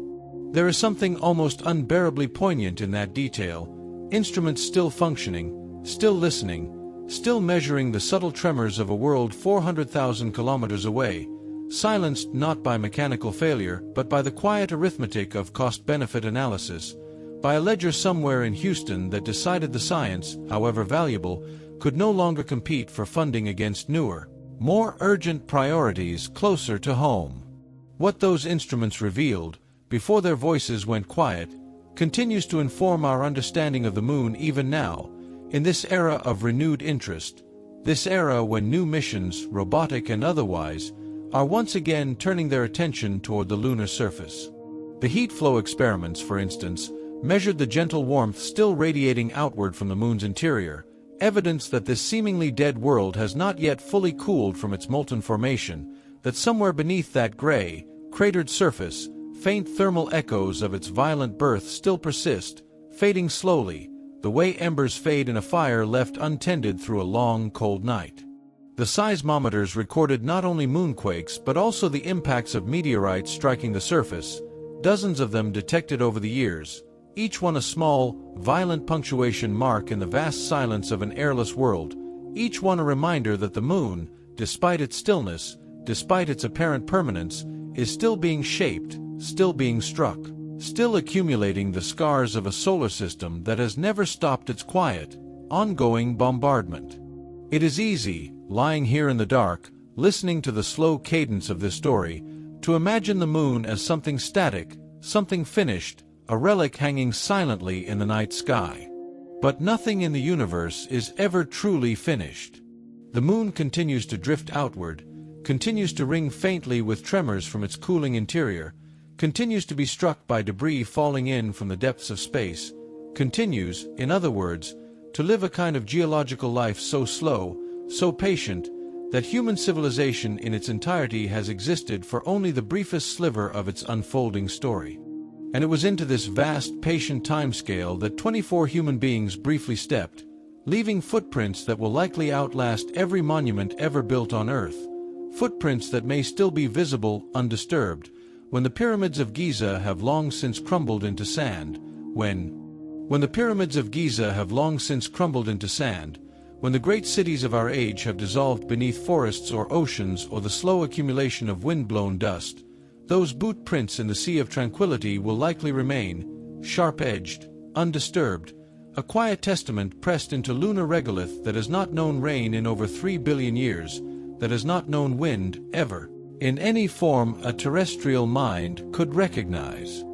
There is something almost unbearably poignant in that detail. Instruments still functioning, still listening, still measuring the subtle tremors of a world 400,000 kilometers away, silenced not by mechanical failure but by the quiet arithmetic of cost-benefit analysis, by a ledger somewhere in Houston that decided the science, however valuable, could no longer compete for funding against newer, more urgent priorities closer to home. What those instruments revealed, before their voices went quiet, continues to inform our understanding of the moon even now, in this era of renewed interest, this era when new missions, robotic and otherwise, are once again turning their attention toward the lunar surface. The heat flow experiments, for instance, measured the gentle warmth still radiating outward from the moon's interior, evidence that this seemingly dead world has not yet fully cooled from its molten formation, that somewhere beneath that gray, cratered surface, faint thermal echoes of its violent birth still persist, fading slowly, the way embers fade in a fire left untended through a long, cold night. The seismometers recorded not only moonquakes but also the impacts of meteorites striking the surface, dozens of them detected over the years, each one a small, violent punctuation mark in the vast silence of an airless world, each one a reminder that the moon, despite its stillness, despite its apparent permanence, is still being shaped, still being struck, still accumulating the scars of a solar system that has never stopped its quiet, ongoing bombardment. It is easy, lying here in the dark, listening to the slow cadence of this story, to imagine the moon as something static, something finished, a relic hanging silently in the night sky. But nothing in the universe is ever truly finished. The moon continues to drift outward, continues to ring faintly with tremors from its cooling interior, continues to be struck by debris falling in from the depths of space, continues, in other words, to live a kind of geological life so slow, so patient, that human civilization in its entirety has existed for only the briefest sliver of its unfolding story. And it was into this vast, patient timescale that 24 human beings briefly stepped, leaving footprints that will likely outlast every monument ever built on Earth, footprints that may still be visible, undisturbed, when the pyramids of Giza have long since crumbled into sand, when the pyramids of Giza have long since crumbled into sand, when the great cities of our age have dissolved beneath forests or oceans or the slow accumulation of wind-blown dust, those boot prints in the sea of tranquility will likely remain, sharp-edged, undisturbed, a quiet testament pressed into lunar regolith that has not known rain in over 3 billion years, that has not known wind, ever, in any form a terrestrial mind could recognize.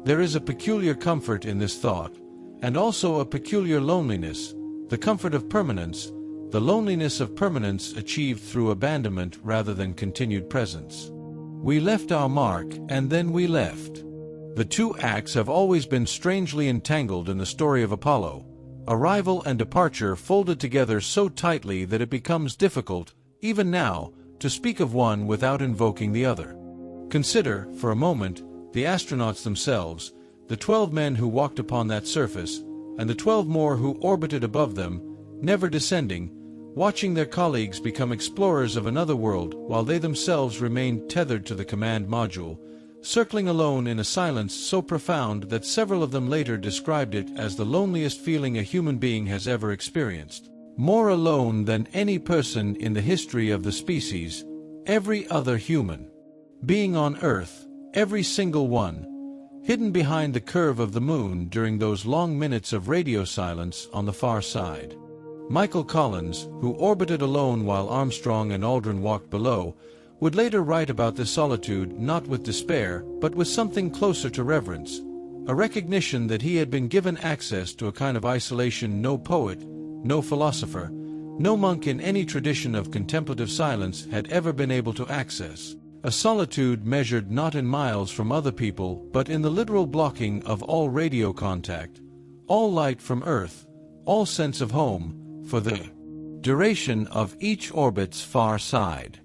There is a peculiar comfort in this thought, and also a peculiar loneliness, the comfort of permanence, the loneliness of permanence achieved through abandonment rather than continued presence. We left our mark, and then we left. The two acts have always been strangely entangled in the story of Apollo, arrival and departure folded together so tightly that it becomes difficult, even now, to speak of one without invoking the other. Consider, for a moment, the astronauts themselves, the 12 men who walked upon that surface, and the 12 more who orbited above them, never descending, watching their colleagues become explorers of another world while they themselves remained tethered to the command module, circling alone in a silence so profound that several of them later described it as the loneliest feeling a human being has ever experienced. More alone than any person in the history of the species, every other human being on Earth, every single one, hidden behind the curve of the moon during those long minutes of radio silence on the far side. Michael Collins, who orbited alone while Armstrong and Aldrin walked below, would later write about this solitude not with despair, but with something closer to reverence, a recognition that he had been given access to a kind of isolation no poet, no philosopher, no monk in any tradition of contemplative silence had ever been able to access. A solitude measured not in miles from other people, but in the literal blocking of all radio contact, all light from Earth, all sense of home, for the duration of each orbit's far side.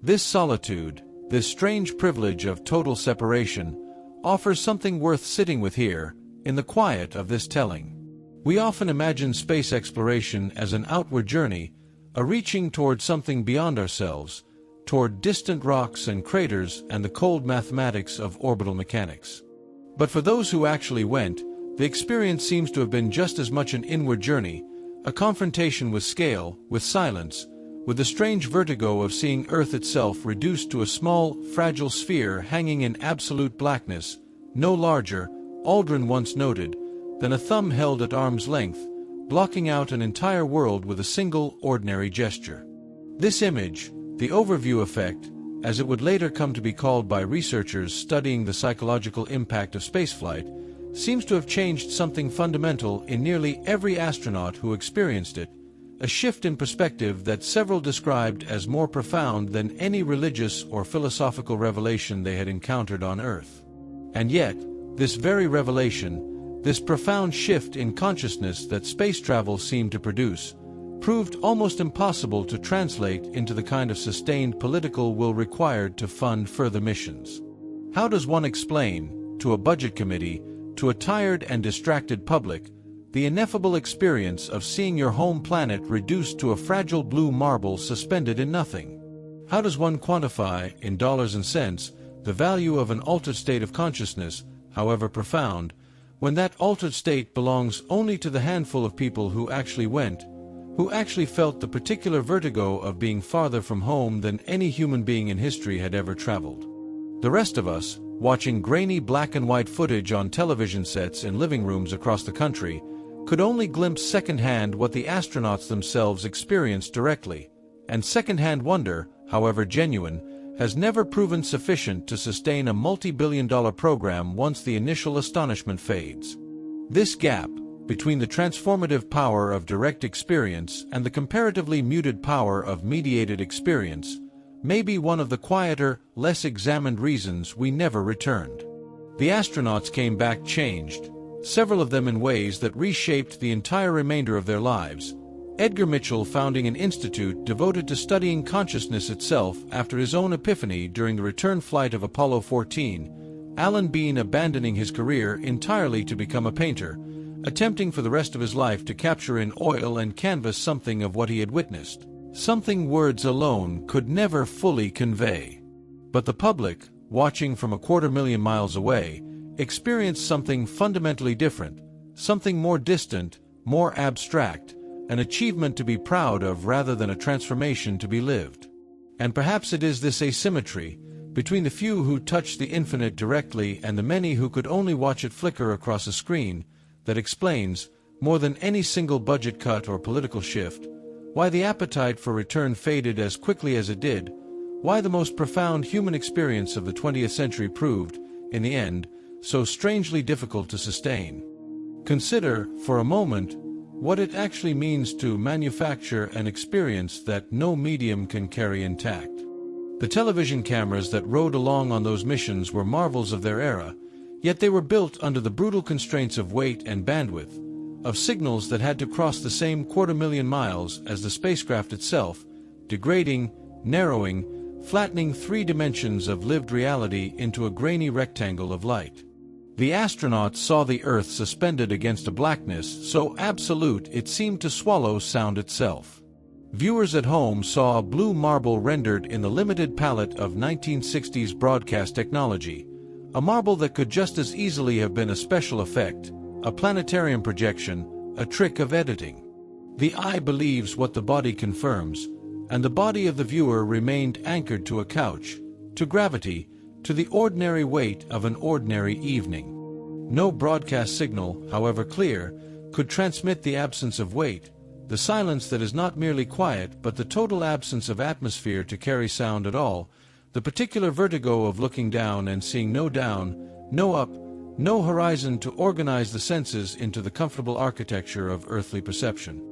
This solitude, this strange privilege of total separation, offers something worth sitting with here, in the quiet of this telling. We often imagine space exploration as an outward journey, a reaching toward something beyond ourselves, toward distant rocks and craters and the cold mathematics of orbital mechanics. But for those who actually went, the experience seems to have been just as much an inward journey, a confrontation with scale, with silence, with the strange vertigo of seeing Earth itself reduced to a small, fragile sphere hanging in absolute blackness, no larger, Aldrin once noted, than a thumb held at arm's length, blocking out an entire world with a single, ordinary gesture. This image, the overview effect, as it would later come to be called by researchers studying the psychological impact of spaceflight, seems to have changed something fundamental in nearly every astronaut who experienced it, a shift in perspective that several described as more profound than any religious or philosophical revelation they had encountered on Earth. And yet, this very revelation, this profound shift in consciousness that space travel seemed to produce, proved almost impossible to translate into the kind of sustained political will required to fund further missions. How does one explain, to a budget committee, to a tired and distracted public, the ineffable experience of seeing your home planet reduced to a fragile blue marble suspended in nothing? How does one quantify, in dollars and cents, the value of an altered state of consciousness, however profound, when that altered state belongs only to the handful of people who actually went, who actually felt the particular vertigo of being farther from home than any human being in history had ever traveled? The rest of us, watching grainy black and white footage on television sets in living rooms across the country, could only glimpse secondhand what the astronauts themselves experienced directly, and secondhand wonder, however genuine, has never proven sufficient to sustain a multi-billion-dollar program once the initial astonishment fades. This gap, between the transformative power of direct experience and the comparatively muted power of mediated experience, may be one of the quieter, less examined reasons we never returned. The astronauts came back changed, several of them in ways that reshaped the entire remainder of their lives. Edgar Mitchell founding an institute devoted to studying consciousness itself after his own epiphany during the return flight of Apollo 14, Alan Bean abandoning his career entirely to become a painter, attempting for the rest of his life to capture in oil and canvas something of what he had witnessed, something words alone could never fully convey. But the public, watching from 250,000 miles away, experienced something fundamentally different, something more distant, more abstract, an achievement to be proud of rather than a transformation to be lived. And perhaps it is this asymmetry, between the few who touched the infinite directly and the many who could only watch it flicker across a screen, that explains, more than any single budget cut or political shift, why the appetite for return faded as quickly as it did, why the most profound human experience of the 20th century proved, in the end, so strangely difficult to sustain. Consider, for a moment, what it actually means to manufacture an experience that no medium can carry intact. The television cameras that rode along on those missions were marvels of their era, yet they were built under the brutal constraints of weight and bandwidth, of signals that had to cross the same 250,000 miles as the spacecraft itself, degrading, narrowing, flattening 3 dimensions of lived reality into a grainy rectangle of light. The astronauts saw the Earth suspended against a blackness so absolute it seemed to swallow sound itself. Viewers at home saw a blue marble rendered in the limited palette of 1960s broadcast technology, a marble that could just as easily have been a special effect, a planetarium projection, a trick of editing. The eye believes what the body confirms, and the body of the viewer remained anchored to a couch, to gravity, to the ordinary weight of an ordinary evening. No broadcast signal, however clear, could transmit the absence of weight, the silence that is not merely quiet but the total absence of atmosphere to carry sound at all, The particular vertigo of looking down and seeing no down, no up, no horizon to organize the senses into the comfortable architecture of earthly perception.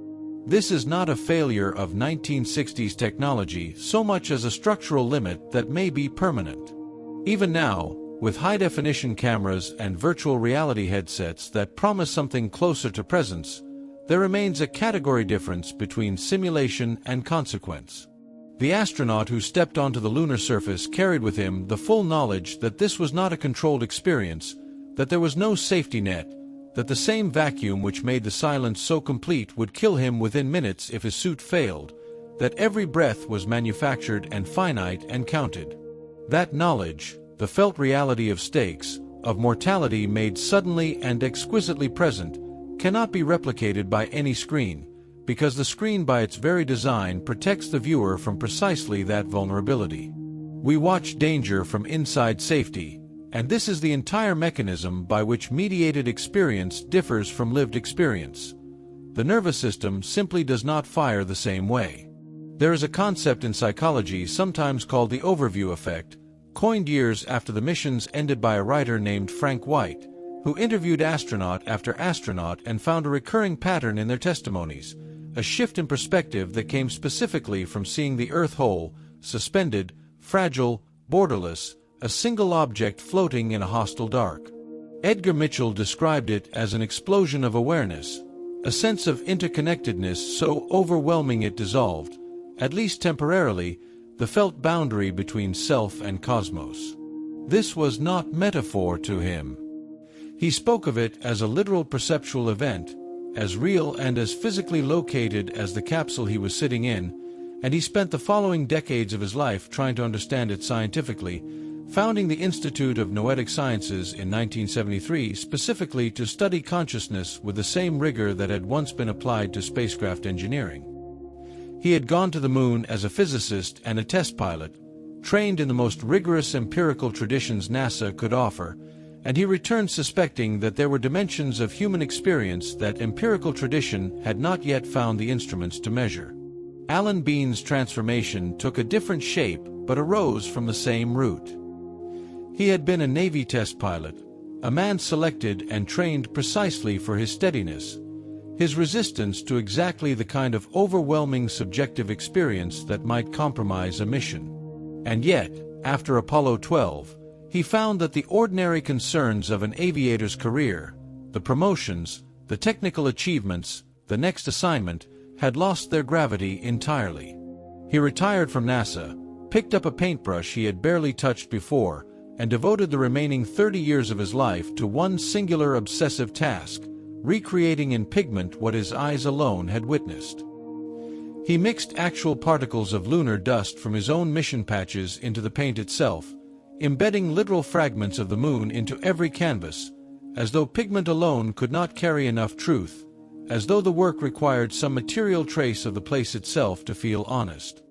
This is not a failure of 1960s technology so much as a structural limit that may be permanent. Even now, with high-definition cameras and virtual reality headsets that promise something closer to presence, there remains a category difference between simulation and consequence. The astronaut who stepped onto the lunar surface carried with him the full knowledge that this was not a controlled experience, that there was no safety net, that the same vacuum which made the silence so complete would kill him within minutes if his suit failed, that every breath was manufactured and finite and counted. That knowledge, the felt reality of stakes, of mortality made suddenly and exquisitely present, cannot be replicated by any screen, because the screen by its very design protects the viewer from precisely that vulnerability. We watch danger from inside safety, and this is the entire mechanism by which mediated experience differs from lived experience. The nervous system simply does not fire the same way. There is a concept in psychology sometimes called the overview effect, coined years after the missions ended by a writer named Frank White, who interviewed astronaut after astronaut and found a recurring pattern in their testimonies, a shift in perspective that came specifically from seeing the Earth whole, suspended, fragile, borderless, a single object floating in a hostile dark. Edgar Mitchell described it as an explosion of awareness, a sense of interconnectedness so overwhelming it dissolved, at least temporarily, the felt boundary between self and cosmos. This was not metaphor to him. He spoke of it as a literal perceptual event, as real and as physically located as the capsule he was sitting in, and he spent the following decades of his life trying to understand it scientifically, founding the Institute of Noetic Sciences in 1973 specifically to study consciousness with the same rigor that had once been applied to spacecraft engineering. He had gone to the moon as a physicist and a test pilot, trained in the most rigorous empirical traditions NASA could offer, and he returned suspecting that there were dimensions of human experience that empirical tradition had not yet found the instruments to measure. Alan Bean's transformation took a different shape but arose from the same root. He had been a Navy test pilot, a man selected and trained precisely for his steadiness, his resistance to exactly the kind of overwhelming subjective experience that might compromise a mission. And yet, after Apollo 12, he found that the ordinary concerns of an aviator's career, the promotions, the technical achievements, the next assignment, had lost their gravity entirely. He retired from NASA, picked up a paintbrush he had barely touched before, and devoted the remaining 30 years of his life to one singular obsessive task, recreating in pigment what his eyes alone had witnessed. He mixed actual particles of lunar dust from his own mission patches into the paint itself, embedding literal fragments of the moon into every canvas, as though pigment alone could not carry enough truth, as though the work required some material trace of the place itself to feel honest.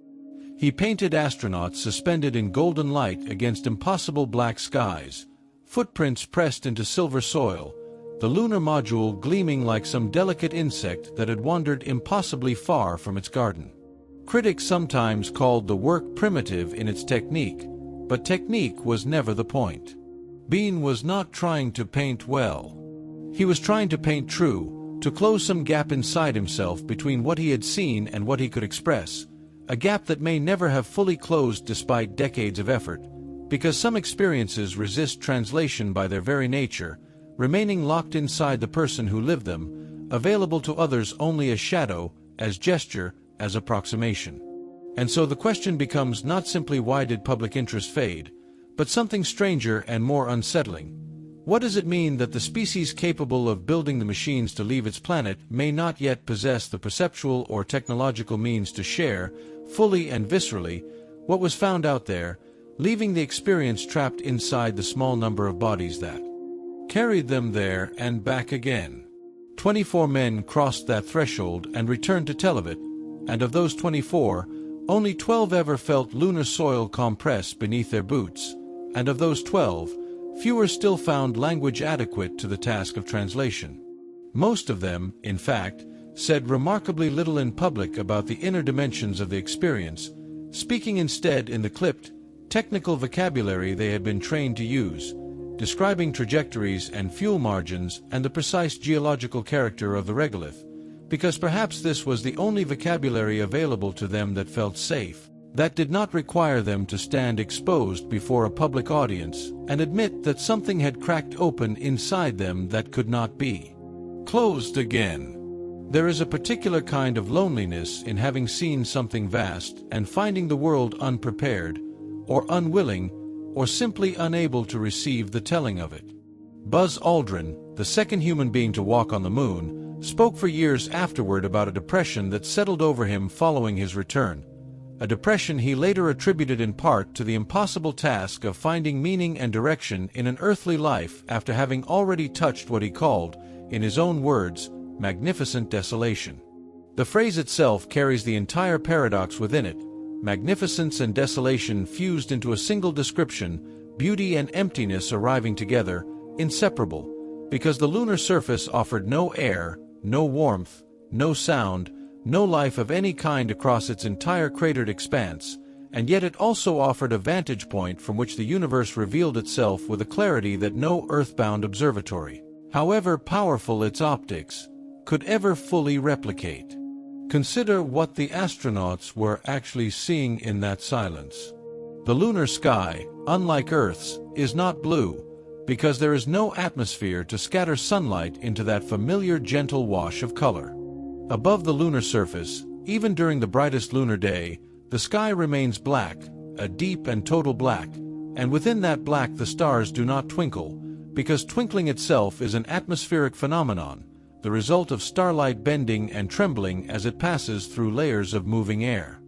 He painted astronauts suspended in golden light against impossible black skies, footprints pressed into silver soil, the lunar module gleaming like some delicate insect that had wandered impossibly far from its garden. Critics sometimes called the work primitive in its technique, but technique was never the point. Bean was not trying to paint well. He was trying to paint true, to close some gap inside himself between what he had seen and what he could express, a gap that may never have fully closed despite decades of effort, because some experiences resist translation by their very nature, remaining locked inside the person who lived them, available to others only as shadow, as gesture, as approximation. And so the question becomes not simply why did public interest fade, but something stranger and more unsettling. What does it mean that the species capable of building the machines to leave its planet may not yet possess the perceptual or technological means to share, fully and viscerally, what was found out there, leaving the experience trapped inside the small number of bodies that carried them there and back again? 24 men crossed that threshold and returned to tell of it, and of those 24, only 12 ever felt lunar soil compress beneath their boots, and of those 12, fewer still found language adequate to the task of translation. Most of them, in fact, said remarkably little in public about the inner dimensions of the experience, speaking instead in the clipped, technical vocabulary they had been trained to use, describing trajectories and fuel margins and the precise geological character of the regolith, because perhaps this was the only vocabulary available to them that felt safe, that did not require them to stand exposed before a public audience and admit that something had cracked open inside them that could not be closed again. There is a particular kind of loneliness in having seen something vast and finding the world unprepared, or unwilling, or simply unable to receive the telling of it. Buzz Aldrin, the second human being to walk on the moon, spoke for years afterward about a depression that settled over him following his return, a depression he later attributed in part to the impossible task of finding meaning and direction in an earthly life after having already touched what he called, in his own words, magnificent desolation. The phrase itself carries the entire paradox within it, magnificence and desolation fused into a single description, beauty and emptiness arriving together, inseparable, because the lunar surface offered no air, no warmth, no sound, no life of any kind across its entire cratered expanse, and yet it also offered a vantage point from which the universe revealed itself with a clarity that no earthbound observatory, however powerful its optics, could ever fully replicate. Consider what the astronauts were actually seeing in that silence. The lunar sky, unlike Earth's, is not blue, because there is no atmosphere to scatter sunlight into that familiar gentle wash of color. Above the lunar surface, even during the brightest lunar day, the sky remains black, a deep and total black, and within that black the stars do not twinkle, because twinkling itself is an atmospheric phenomenon, the result of starlight bending and trembling as it passes through layers of moving air.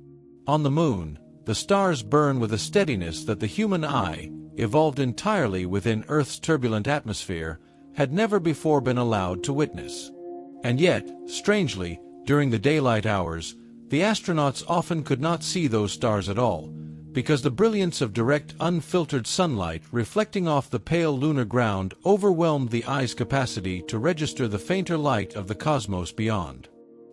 On the moon, the stars burn with a steadiness that the human eye, evolved entirely within Earth's turbulent atmosphere, had never before been allowed to witness. And yet, strangely, during the daylight hours, the astronauts often could not see those stars at all, because the brilliance of direct, unfiltered sunlight reflecting off the pale lunar ground overwhelmed the eye's capacity to register the fainter light of the cosmos beyond.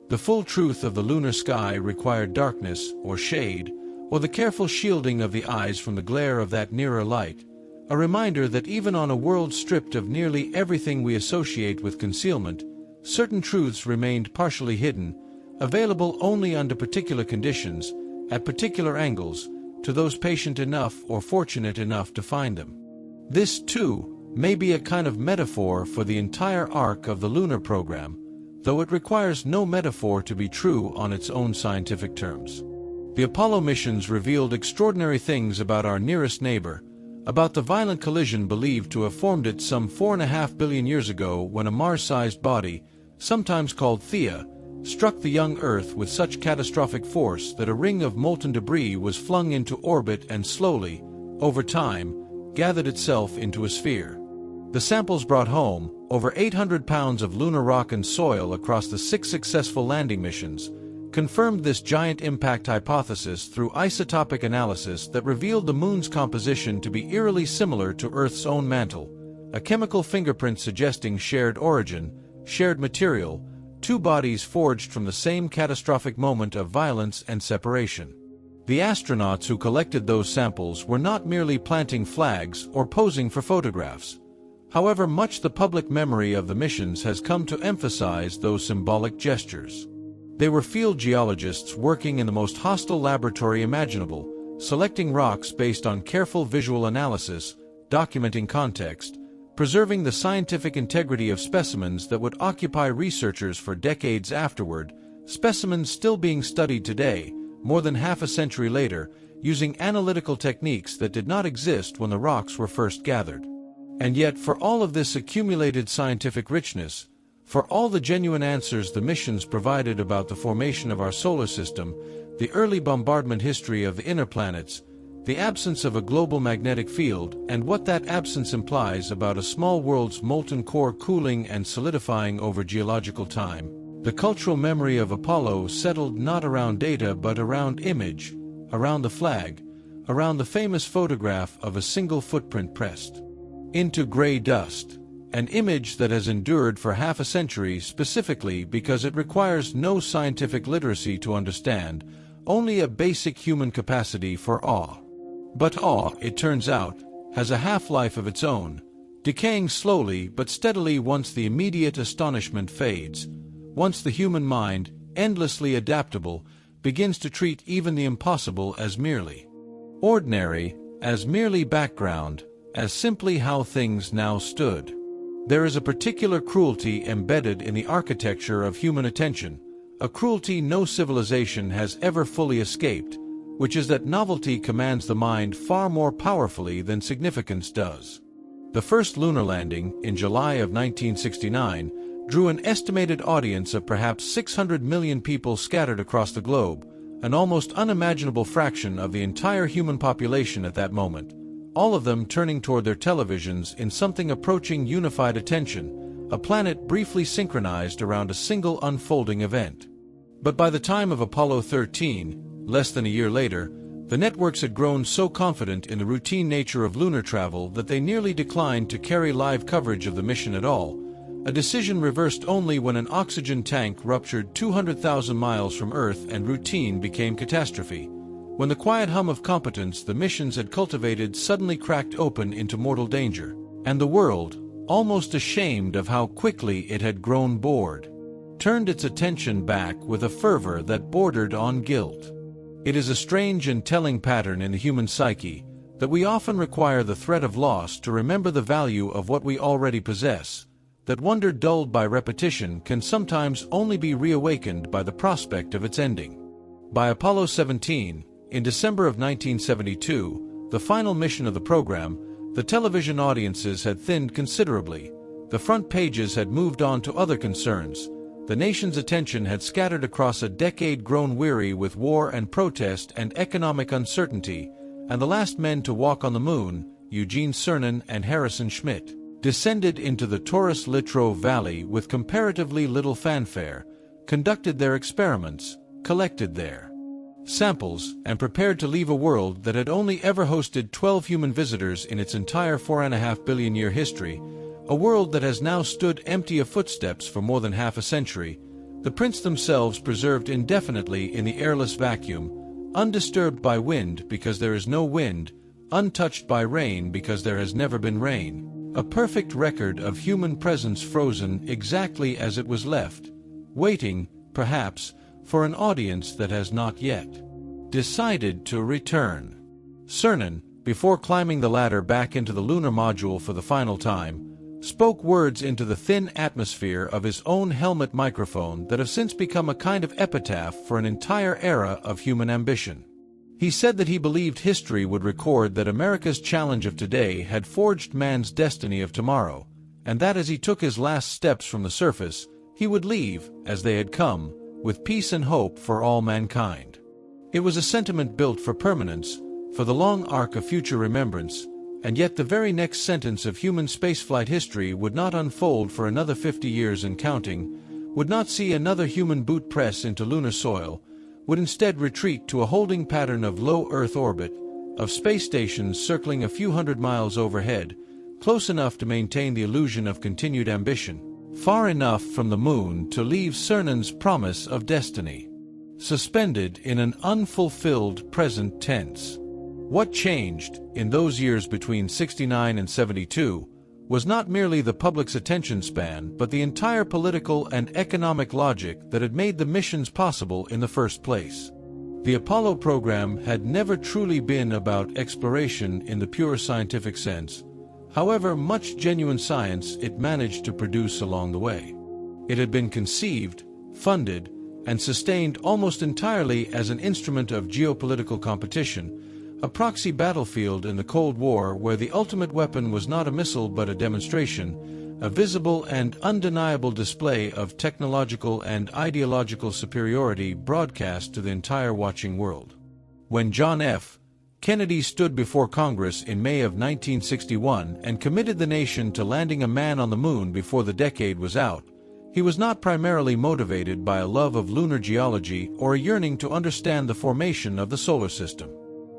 The full truth of the lunar sky required darkness, or shade, or the careful shielding of the eyes from the glare of that nearer light, a reminder that even on a world stripped of nearly everything we associate with concealment, certain truths remained partially hidden, available only under particular conditions, at particular angles, to those patient enough or fortunate enough to find them. This, too, may be a kind of metaphor for the entire arc of the lunar program, though it requires no metaphor to be true on its own scientific terms. The Apollo missions revealed extraordinary things about our nearest neighbor, about the violent collision believed to have formed it some 4.5 billion years ago when a Mars-sized body, sometimes called Theia, struck the young Earth with such catastrophic force that a ring of molten debris was flung into orbit and slowly, over time, gathered itself into a sphere. The samples brought home, over 800 pounds of lunar rock and soil across the 6 successful landing missions, confirmed this giant impact hypothesis through isotopic analysis that revealed the Moon's composition to be eerily similar to Earth's own mantle, a chemical fingerprint suggesting shared origin, shared material, 2 bodies forged from the same catastrophic moment of violence and separation. The astronauts who collected those samples were not merely planting flags or posing for photographs. However much the public memory of the missions has come to emphasize those symbolic gestures. They were field geologists working in the most hostile laboratory imaginable, selecting rocks based on careful visual analysis, documenting context, preserving the scientific integrity of specimens that would occupy researchers for decades afterward, specimens still being studied today, more than half a century later, using analytical techniques that did not exist when the rocks were first gathered. And yet, for all of this accumulated scientific richness, for all the genuine answers the missions provided about the formation of our solar system, the early bombardment history of the inner planets, the absence of a global magnetic field, and what that absence implies about a small world's molten core cooling and solidifying over geological time, the cultural memory of Apollo settled not around data but around image, around the flag, around the famous photograph of a single footprint pressed into gray dust. An image that has endured for half a century specifically because it requires no scientific literacy to understand, only a basic human capacity for awe. But awe, it turns out, has a half-life of its own, decaying slowly but steadily once the immediate astonishment fades, once the human mind, endlessly adaptable, begins to treat even the impossible as merely ordinary, as merely background, as simply how things now stood. There is a particular cruelty embedded in the architecture of human attention, a cruelty no civilization has ever fully escaped, which is that novelty commands the mind far more powerfully than significance does. The first lunar landing, in July of 1969, drew an estimated audience of perhaps 600 million people scattered across the globe, an almost unimaginable fraction of the entire human population at that moment, all of them turning toward their televisions in something approaching unified attention, a planet briefly synchronized around a single unfolding event. But by the time of Apollo 13, less than a year later, the networks had grown so confident in the routine nature of lunar travel that they nearly declined to carry live coverage of the mission at all, a decision reversed only when an oxygen tank ruptured 200,000 miles from Earth and routine became catastrophe. When the quiet hum of competence the missions had cultivated suddenly cracked open into mortal danger, and the world, almost ashamed of how quickly it had grown bored, turned its attention back with a fervor that bordered on guilt. It is a strange and telling pattern in the human psyche that we often require the threat of loss to remember the value of what we already possess, that wonder dulled by repetition can sometimes only be reawakened by the prospect of its ending. By Apollo 17, in December of 1972, the final mission of the program, the television audiences had thinned considerably. The front pages had moved on to other concerns. The nation's attention had scattered across a decade grown weary with war and protest and economic uncertainty, and the last men to walk on the moon, Eugene Cernan and Harrison Schmitt, descended into the Taurus Littrow Valley with comparatively little fanfare, conducted their experiments, collected their samples, and prepared to leave a world that had only ever hosted 12 human visitors in its entire 4.5 billion year history, a world that has now stood empty of footsteps for more than half a century, the prints themselves preserved indefinitely in the airless vacuum, undisturbed by wind because there is no wind, untouched by rain because there has never been rain, a perfect record of human presence frozen exactly as it was left, waiting, perhaps, for an audience that has not yet decided to return. Cernan, before climbing the ladder back into the lunar module for the final time, spoke words into the thin atmosphere of his own helmet microphone that have since become a kind of epitaph for an entire era of human ambition. He said that he believed history would record that America's challenge of today had forged man's destiny of tomorrow, and that as he took his last steps from the surface, he would leave, as they had come, with peace and hope for all mankind. It was a sentiment built for permanence, for the long arc of future remembrance, and yet the very next sentence of human spaceflight history would not unfold for another 50 years and counting, would not see another human boot press into lunar soil, would instead retreat to a holding pattern of low Earth orbit, of space stations circling a few hundred miles overhead, close enough to maintain the illusion of continued ambition, far enough from the moon to leave Cernan's promise of destiny suspended in an unfulfilled present tense. What changed, in those years between 69 and 72, was not merely the public's attention span but the entire political and economic logic that had made the missions possible in the first place. The Apollo program had never truly been about exploration in the pure scientific sense, however much genuine science it managed to produce along the way. It had been conceived, funded, and sustained almost entirely as an instrument of geopolitical competition, a proxy battlefield in the Cold War where the ultimate weapon was not a missile but a demonstration, a visible and undeniable display of technological and ideological superiority broadcast to the entire watching world. When John F. Kennedy stood before Congress in May of 1961 and committed the nation to landing a man on the moon before the decade was out, he was not primarily motivated by a love of lunar geology or a yearning to understand the formation of the solar system.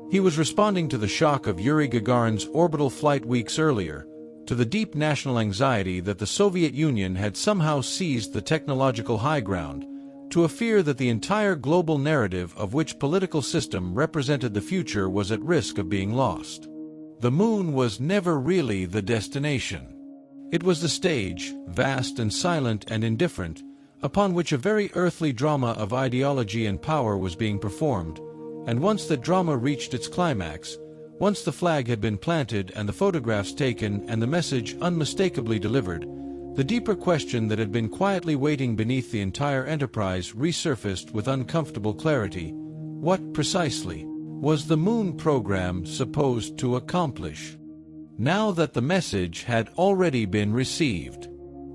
He was responding to the shock of Yuri Gagarin's orbital flight weeks earlier, to the deep national anxiety that the Soviet Union had somehow seized the technological high ground, to a fear that the entire global narrative of which political system represented the future was at risk of being lost. The moon was never really the destination. It was the stage, vast and silent and indifferent, upon which a very earthly drama of ideology and power was being performed, and once that drama reached its climax, once the flag had been planted and the photographs taken and the message unmistakably delivered, the deeper question that had been quietly waiting beneath the entire enterprise resurfaced with uncomfortable clarity. What, precisely, was the moon program supposed to accomplish? Now that the message had already been received.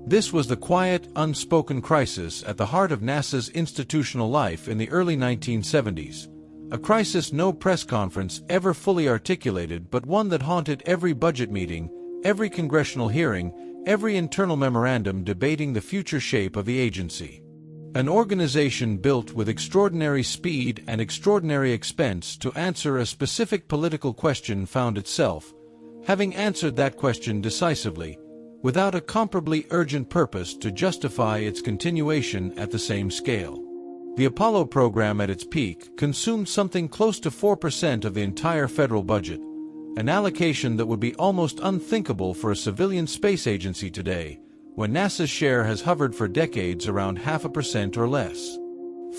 This was the quiet, unspoken crisis at the heart of NASA's institutional life in the early 1970s. A crisis no press conference ever fully articulated, but one that haunted every budget meeting, every congressional hearing, every internal memorandum debating the future shape of the agency. An organization built with extraordinary speed and extraordinary expense to answer a specific political question found itself, having answered that question decisively, without a comparably urgent purpose to justify its continuation at the same scale. The Apollo program at its peak consumed something close to 4% of the entire federal budget, an allocation that would be almost unthinkable for a civilian space agency today, when NASA's share has hovered for decades around 0.5% or less.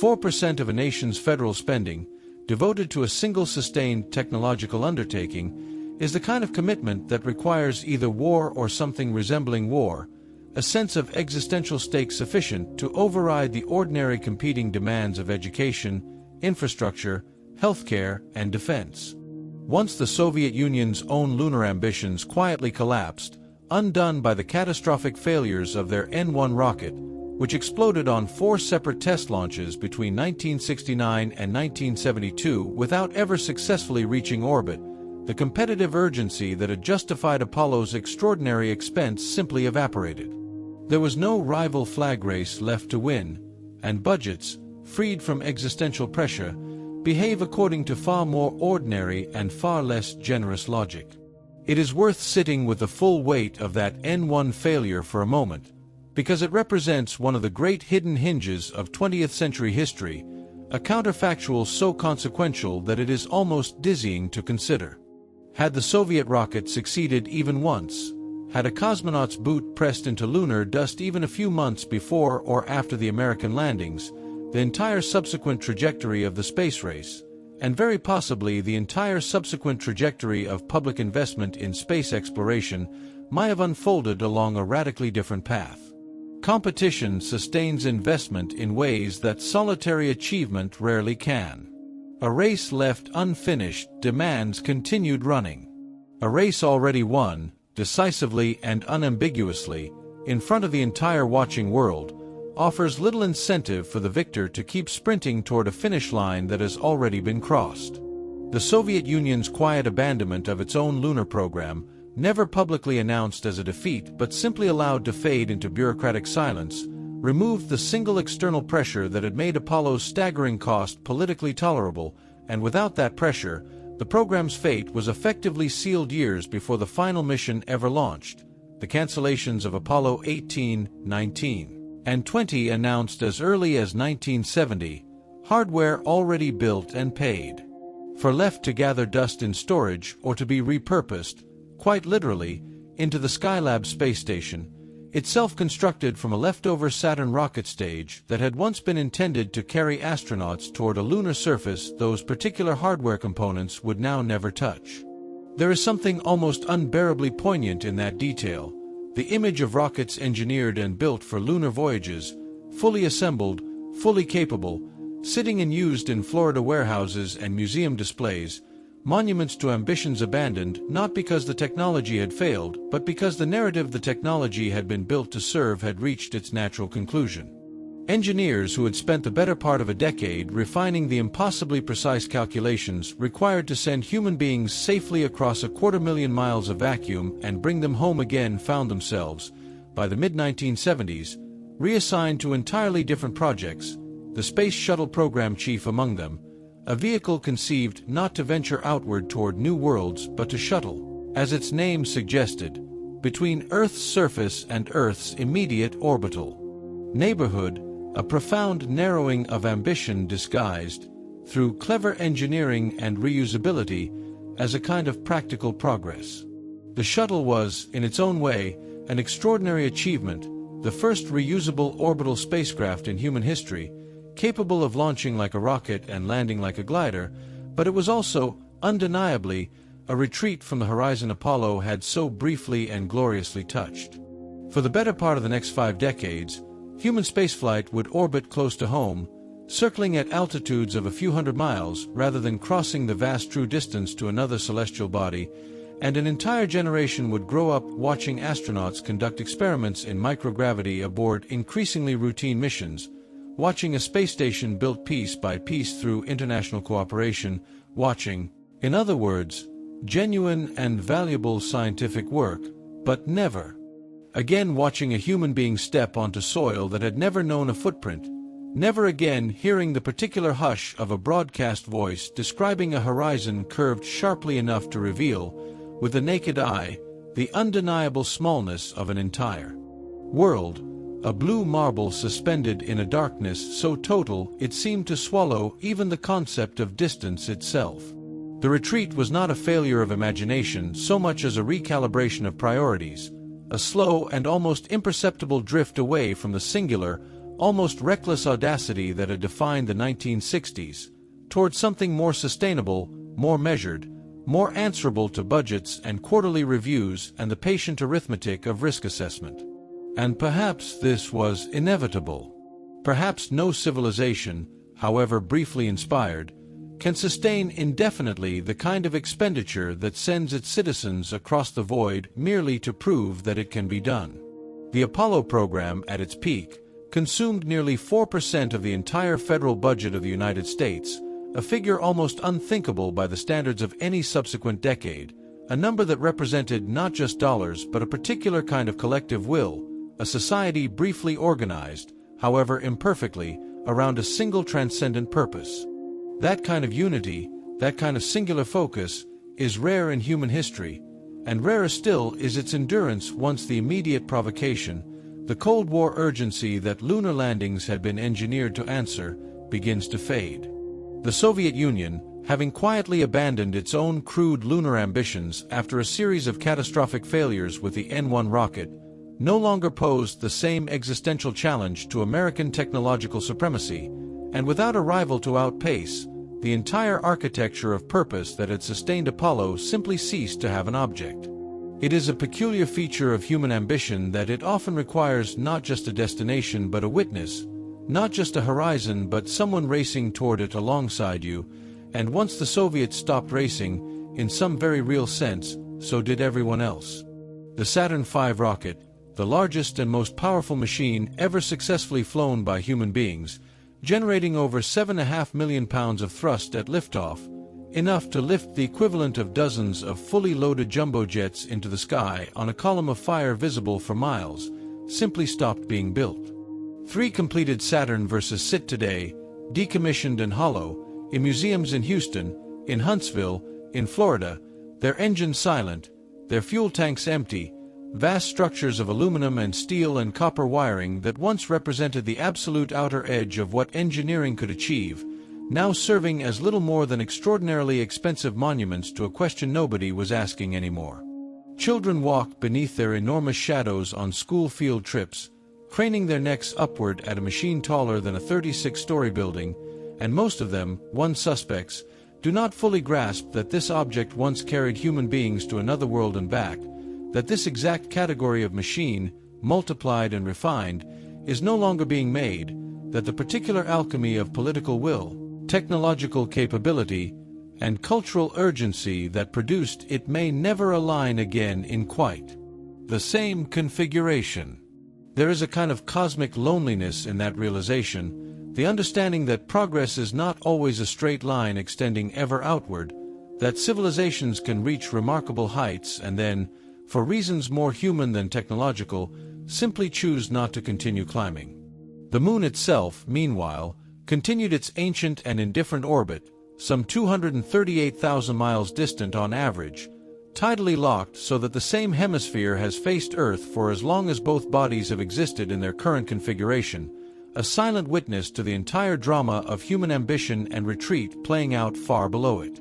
4% of a nation's federal spending, devoted to a single sustained technological undertaking, is the kind of commitment that requires either war or something resembling war, a sense of existential stake sufficient to override the ordinary competing demands of education, infrastructure, healthcare, and defense. Once the Soviet Union's own lunar ambitions quietly collapsed, undone by the catastrophic failures of their N-1 rocket, which exploded on 4 separate test launches between 1969 and 1972 without ever successfully reaching orbit, the competitive urgency that had justified Apollo's extraordinary expense simply evaporated. There was no rival flag race left to win, and budgets, freed from existential pressure, behave according to far more ordinary and far less generous logic. It is worth sitting with the full weight of that N-1 failure for a moment, because it represents one of the great hidden hinges of 20th century history, a counterfactual so consequential that it is almost dizzying to consider. Had the Soviet rocket succeeded even once, had a cosmonaut's boot pressed into lunar dust even a few months before or after the American landings, the entire subsequent trajectory of the space race, and very possibly the entire subsequent trajectory of public investment in space exploration, might have unfolded along a radically different path. Competition sustains investment in ways that solitary achievement rarely can. A race left unfinished demands continued running. A race already won, decisively and unambiguously, in front of the entire watching world, offers little incentive for the victor to keep sprinting toward a finish line that has already been crossed. The Soviet Union's quiet abandonment of its own lunar program, never publicly announced as a defeat but simply allowed to fade into bureaucratic silence, removed the single external pressure that had made Apollo's staggering cost politically tolerable, and without that pressure, the program's fate was effectively sealed years before the final mission ever launched, the cancellations of Apollo 18, 19, and 20 announced as early as 1970, hardware already built and paid for, left to gather dust in storage or to be repurposed, quite literally, into the Skylab space station, itself constructed from a leftover Saturn rocket stage that had once been intended to carry astronauts toward a lunar surface those particular hardware components would now never touch. There is something almost unbearably poignant in that detail, the image of rockets engineered and built for lunar voyages, fully assembled, fully capable, sitting unused in Florida warehouses and museum displays, monuments to ambitions abandoned not because the technology had failed, but because the narrative the technology had been built to serve had reached its natural conclusion. Engineers who had spent the better part of a decade refining the impossibly precise calculations required to send human beings safely across 250,000 miles of vacuum and bring them home again found themselves, by the mid-1970s, reassigned to entirely different projects, the Space Shuttle program chief among them, a vehicle conceived not to venture outward toward new worlds but to shuttle, as its name suggested, between Earth's surface and Earth's immediate orbital neighborhood, a profound narrowing of ambition disguised through clever engineering and reusability as a kind of practical progress. The shuttle was, in its own way, an extraordinary achievement, the first reusable orbital spacecraft in human history, capable of launching like a rocket and landing like a glider, but it was also, undeniably, a retreat from the horizon Apollo had so briefly and gloriously touched. For the better part of the next 5 decades, human spaceflight would orbit close to home, circling at altitudes of a few hundred miles rather than crossing the vast true distance to another celestial body, and an entire generation would grow up watching astronauts conduct experiments in microgravity aboard increasingly routine missions, watching a space station built piece by piece through international cooperation, watching, in other words, genuine and valuable scientific work, but never, again watching a human being step onto soil that had never known a footprint, never again hearing the particular hush of a broadcast voice describing a horizon curved sharply enough to reveal, with the naked eye, the undeniable smallness of an entire world, a blue marble suspended in a darkness so total it seemed to swallow even the concept of distance itself. The retreat was not a failure of imagination so much as a recalibration of priorities, a slow and almost imperceptible drift away from the singular, almost reckless audacity that had defined the 1960s, towards something more sustainable, more measured, more answerable to budgets and quarterly reviews and the patient arithmetic of risk assessment. And perhaps this was inevitable. Perhaps no civilization, however briefly inspired, can sustain indefinitely the kind of expenditure that sends its citizens across the void merely to prove that it can be done. The Apollo program, at its peak, consumed nearly 4% of the entire federal budget of the United States, a figure almost unthinkable by the standards of any subsequent decade, a number that represented not just dollars but a particular kind of collective will, a society briefly organized, however imperfectly, around a single transcendent purpose. That kind of unity, that kind of singular focus, is rare in human history, and rarer still is its endurance once the immediate provocation, the Cold War urgency that lunar landings had been engineered to answer, begins to fade. The Soviet Union, having quietly abandoned its own crude lunar ambitions after a series of catastrophic failures with the N-1 rocket, no longer posed the same existential challenge to American technological supremacy, and without a rival to outpace, the entire architecture of purpose that had sustained Apollo simply ceased to have an object. It is a peculiar feature of human ambition that it often requires not just a destination but a witness, not just a horizon but someone racing toward it alongside you, and once the Soviets stopped racing, in some very real sense, so did everyone else. The Saturn V rocket, the largest and most powerful machine ever successfully flown by human beings, generating over 7.5 million pounds of thrust at liftoff, enough to lift the equivalent of dozens of fully loaded jumbo jets into the sky on a column of fire visible for miles, simply stopped being built. 3 completed Saturn vs. sit today, decommissioned and hollow, in museums in Houston, in Huntsville, in Florida, their engines silent, their fuel tanks empty, vast structures of aluminum and steel and copper wiring that once represented the absolute outer edge of what engineering could achieve, now serving as little more than extraordinarily expensive monuments to a question nobody was asking anymore. Children walk beneath their enormous shadows on school field trips, craning their necks upward at a machine taller than a 36-story building, and most of them, one suspects, do not fully grasp that this object once carried human beings to another world and back, that this exact category of machine, multiplied and refined, is no longer being made, that the particular alchemy of political will, technological capability, and cultural urgency that produced it may never align again in quite the same configuration. There is a kind of cosmic loneliness in that realization, the understanding that progress is not always a straight line extending ever outward, that civilizations can reach remarkable heights and then, for reasons more human than technological, simply choose not to continue climbing. The moon itself, meanwhile, continued its ancient and indifferent orbit, some 238,000 miles distant on average, tidally locked so that the same hemisphere has faced Earth for as long as both bodies have existed in their current configuration, a silent witness to the entire drama of human ambition and retreat playing out far below it.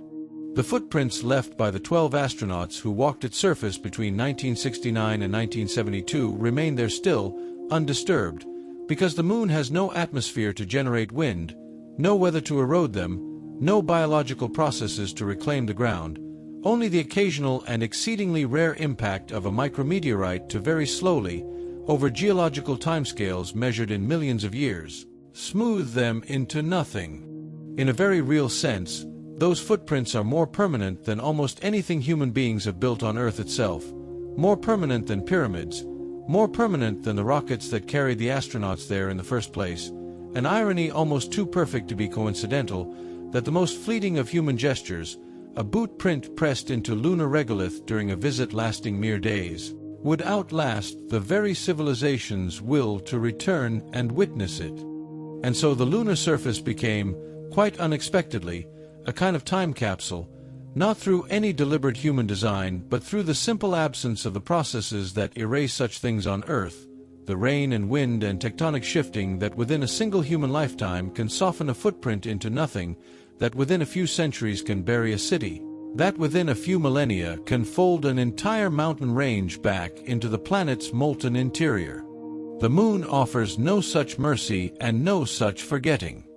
The footprints left by the 12 astronauts who walked its surface between 1969 and 1972 remain there still, undisturbed, because the moon has no atmosphere to generate wind, no weather to erode them, no biological processes to reclaim the ground, only the occasional and exceedingly rare impact of a micrometeorite to very slowly, over geological timescales measured in millions of years, smooth them into nothing. In a very real sense, those footprints are more permanent than almost anything human beings have built on Earth itself, more permanent than pyramids, more permanent than the rockets that carried the astronauts there in the first place, an irony almost too perfect to be coincidental, that the most fleeting of human gestures, a boot print pressed into lunar regolith during a visit lasting mere days, would outlast the very civilization's will to return and witness it. And so the lunar surface became, quite unexpectedly, a kind of time capsule, not through any deliberate human design, but through the simple absence of the processes that erase such things on Earth, the rain and wind and tectonic shifting that within a single human lifetime can soften a footprint into nothing, that within a few centuries can bury a city, that within a few millennia can fold an entire mountain range back into the planet's molten interior. The moon offers no such mercy and no such forgetting.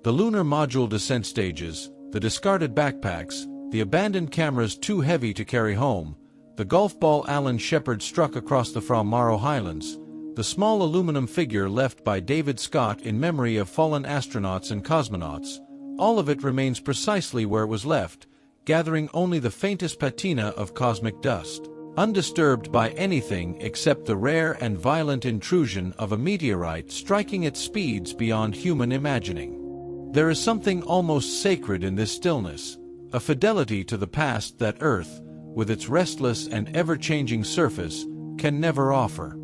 The lunar module descent stages, the discarded backpacks, the abandoned cameras too heavy to carry home, the golf ball Alan Shepard struck across the Fra Mauro Highlands, the small aluminum figure left by David Scott in memory of fallen astronauts and cosmonauts, all of it remains precisely where it was left, gathering only the faintest patina of cosmic dust, undisturbed by anything except the rare and violent intrusion of a meteorite striking at speeds beyond human imagining. There is something almost sacred in this stillness, a fidelity to the past that Earth, with its restless and ever-changing surface, can never offer.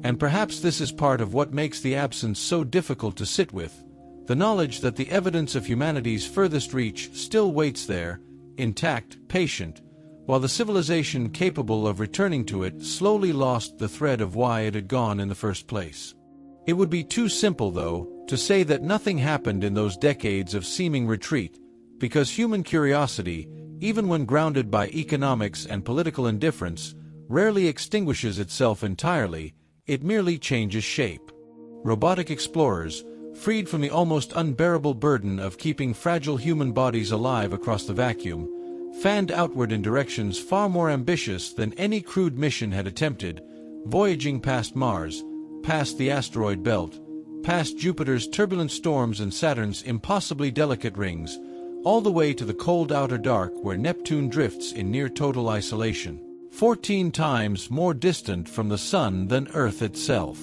And perhaps this is part of what makes the absence so difficult to sit with, the knowledge that the evidence of humanity's furthest reach still waits there, intact, patient, while the civilization capable of returning to it slowly lost the thread of why it had gone in the first place. It would be too simple, though, to say that nothing happened in those decades of seeming retreat, because human curiosity, even when grounded by economics and political indifference, rarely extinguishes itself entirely, it merely changes shape. Robotic explorers, freed from the almost unbearable burden of keeping fragile human bodies alive across the vacuum, fanned outward in directions far more ambitious than any crude mission had attempted, voyaging past Mars, past the asteroid belt, past Jupiter's turbulent storms and Saturn's impossibly delicate rings, all the way to the cold outer dark where Neptune drifts in near total isolation, 14 times more distant from the Sun than Earth itself.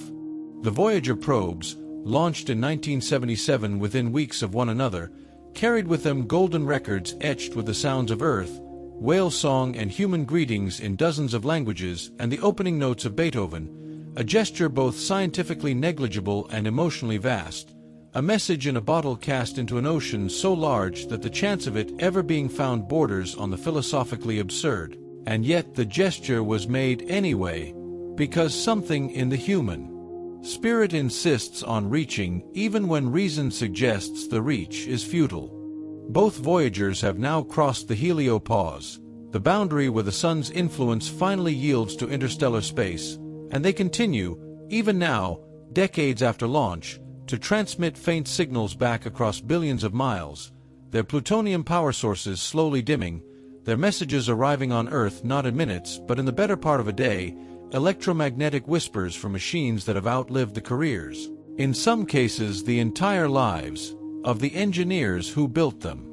The Voyager probes, launched in 1977 within weeks of one another, carried with them golden records etched with the sounds of Earth, whale song and human greetings in dozens of languages, and the opening notes of Beethoven, a gesture both scientifically negligible and emotionally vast, a message in a bottle cast into an ocean so large that the chance of it ever being found borders on the philosophically absurd. And yet the gesture was made anyway, because something in the human spirit insists on reaching even when reason suggests the reach is futile. Both Voyagers have now crossed the heliopause, the boundary where the Sun's influence finally yields to interstellar space, and they continue, even now, decades after launch, to transmit faint signals back across billions of miles, their plutonium power sources slowly dimming, their messages arriving on Earth not in minutes but in the better part of a day, electromagnetic whispers from machines that have outlived the careers, in some cases the entire lives, of the engineers who built them.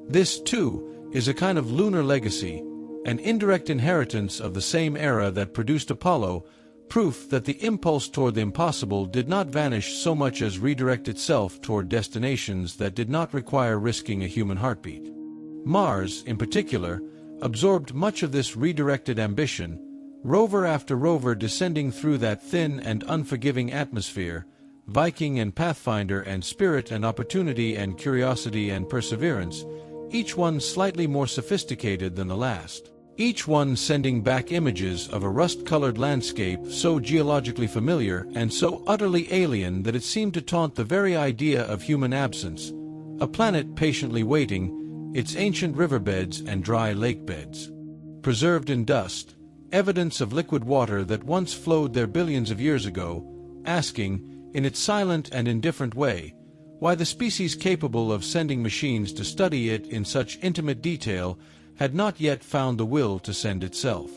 This, too, is a kind of lunar legacy, an indirect inheritance of the same era that produced Apollo, proof that the impulse toward the impossible did not vanish so much as redirect itself toward destinations that did not require risking a human heartbeat. Mars, in particular, absorbed much of this redirected ambition, rover after rover descending through that thin and unforgiving atmosphere, Viking and Pathfinder and Spirit and Opportunity and Curiosity and Perseverance, each one slightly more sophisticated than the last. each one sending back images of a rust-colored landscape so geologically familiar and so utterly alien that it seemed to taunt the very idea of human absence, a planet patiently waiting, its ancient riverbeds and dry lake beds preserved in dust, evidence of liquid water that once flowed there billions of years ago, asking, in its silent and indifferent way, why the species capable of sending machines to study it in such intimate detail had not yet found the will to send itself.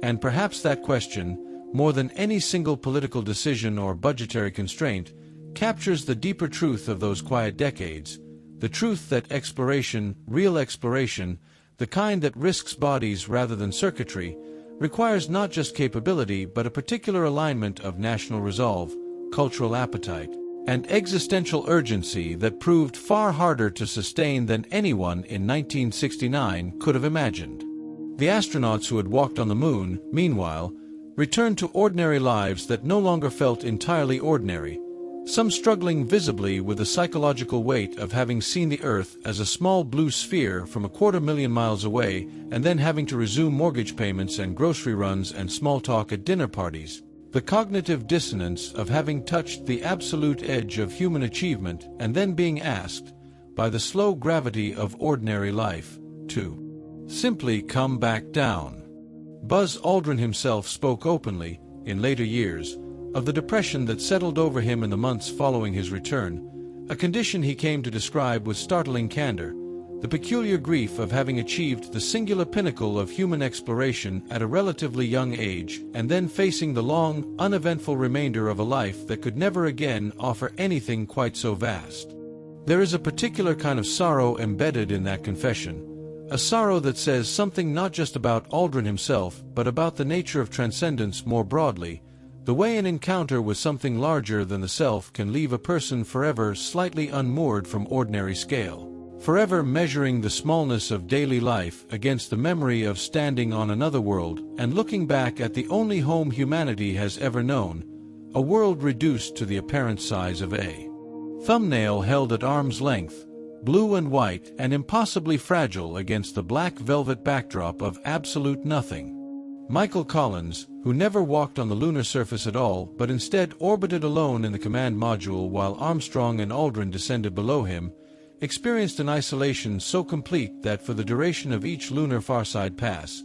And perhaps that question, more than any single political decision or budgetary constraint, captures the deeper truth of those quiet decades, the truth that exploration, real exploration, the kind that risks bodies rather than circuitry, requires not just capability but a particular alignment of national resolve, cultural appetite, and existential urgency that proved far harder to sustain than anyone in 1969 could have imagined. The astronauts who had walked on the moon, meanwhile, returned to ordinary lives that no longer felt entirely ordinary, some struggling visibly with the psychological weight of having seen the Earth as a small blue sphere from 250,000 miles away and then having to resume mortgage payments and grocery runs and small talk at dinner parties. The cognitive dissonance of having touched the absolute edge of human achievement and then being asked, by the slow gravity of ordinary life, to simply come back down. Buzz Aldrin himself spoke openly, in later years, of the depression that settled over him in the months following his return, a condition he came to describe with startling candor, the peculiar grief of having achieved the singular pinnacle of human exploration at a relatively young age and then facing the long, uneventful remainder of a life that could never again offer anything quite so vast. There is a particular kind of sorrow embedded in that confession, a sorrow that says something not just about Aldrin himself but about the nature of transcendence more broadly, the way an encounter with something larger than the self can leave a person forever slightly unmoored from ordinary scale. Forever measuring the smallness of daily life against the memory of standing on another world and looking back at the only home humanity has ever known, a world reduced to the apparent size of a thumbnail held at arm's length, blue and white and impossibly fragile against the black velvet backdrop of absolute nothing. Michael Collins, who never walked on the lunar surface at all but instead orbited alone in the command module while Armstrong and Aldrin descended below him, experienced an isolation so complete that for the duration of each lunar farside pass,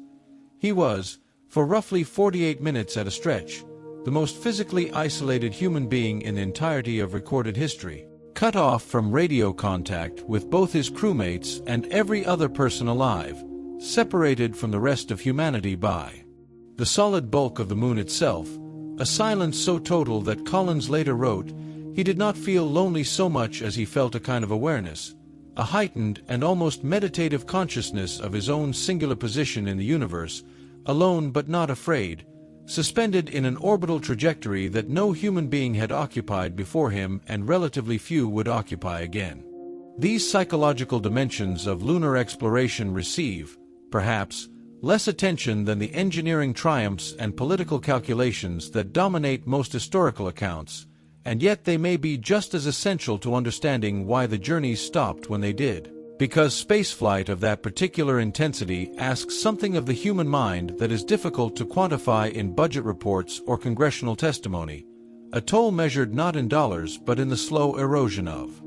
he was, for roughly 48 minutes at a stretch, the most physically isolated human being in the entirety of recorded history, cut off from radio contact with both his crewmates and every other person alive, separated from the rest of humanity by the solid bulk of the moon itself, a silence so total that Collins later wrote, he did not feel lonely so much as he felt a kind of awareness, a heightened and almost meditative consciousness of his own singular position in the universe, alone but not afraid, suspended in an orbital trajectory that no human being had occupied before him and relatively few would occupy again. These psychological dimensions of lunar exploration receive, perhaps, less attention than the engineering triumphs and political calculations that dominate most historical accounts, and yet they may be just as essential to understanding why the journeys stopped when they did, because spaceflight of that particular intensity asks something of the human mind that is difficult to quantify in budget reports or congressional testimony, a toll measured not in dollars but in the slow erosion of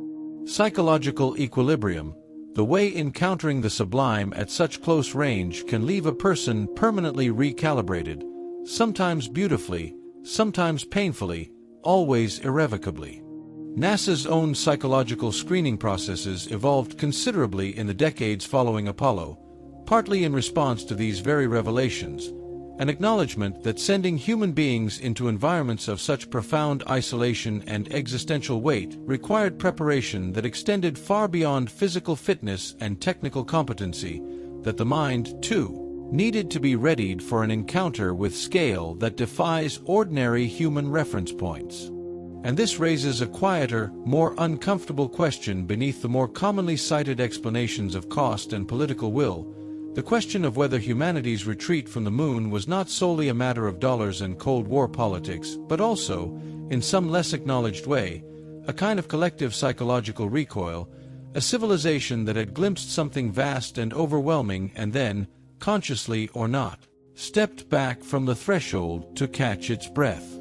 psychological equilibrium, the way encountering the sublime at such close range can leave a person permanently recalibrated, sometimes beautifully, sometimes painfully, always irrevocably. NASA's own psychological screening processes evolved considerably in the decades following Apollo, partly in response to these very revelations, an acknowledgement that sending human beings into environments of such profound isolation and existential weight required preparation that extended far beyond physical fitness and technical competency, that the mind, too, needed to be readied for an encounter with scale that defies ordinary human reference points. And this raises a quieter, more uncomfortable question beneath the more commonly cited explanations of cost and political will, the question of whether humanity's retreat from the moon was not solely a matter of dollars and Cold War politics, but also, in some less acknowledged way, a kind of collective psychological recoil, a civilization that had glimpsed something vast and overwhelming and then, consciously or not, stepped back from the threshold to catch its breath.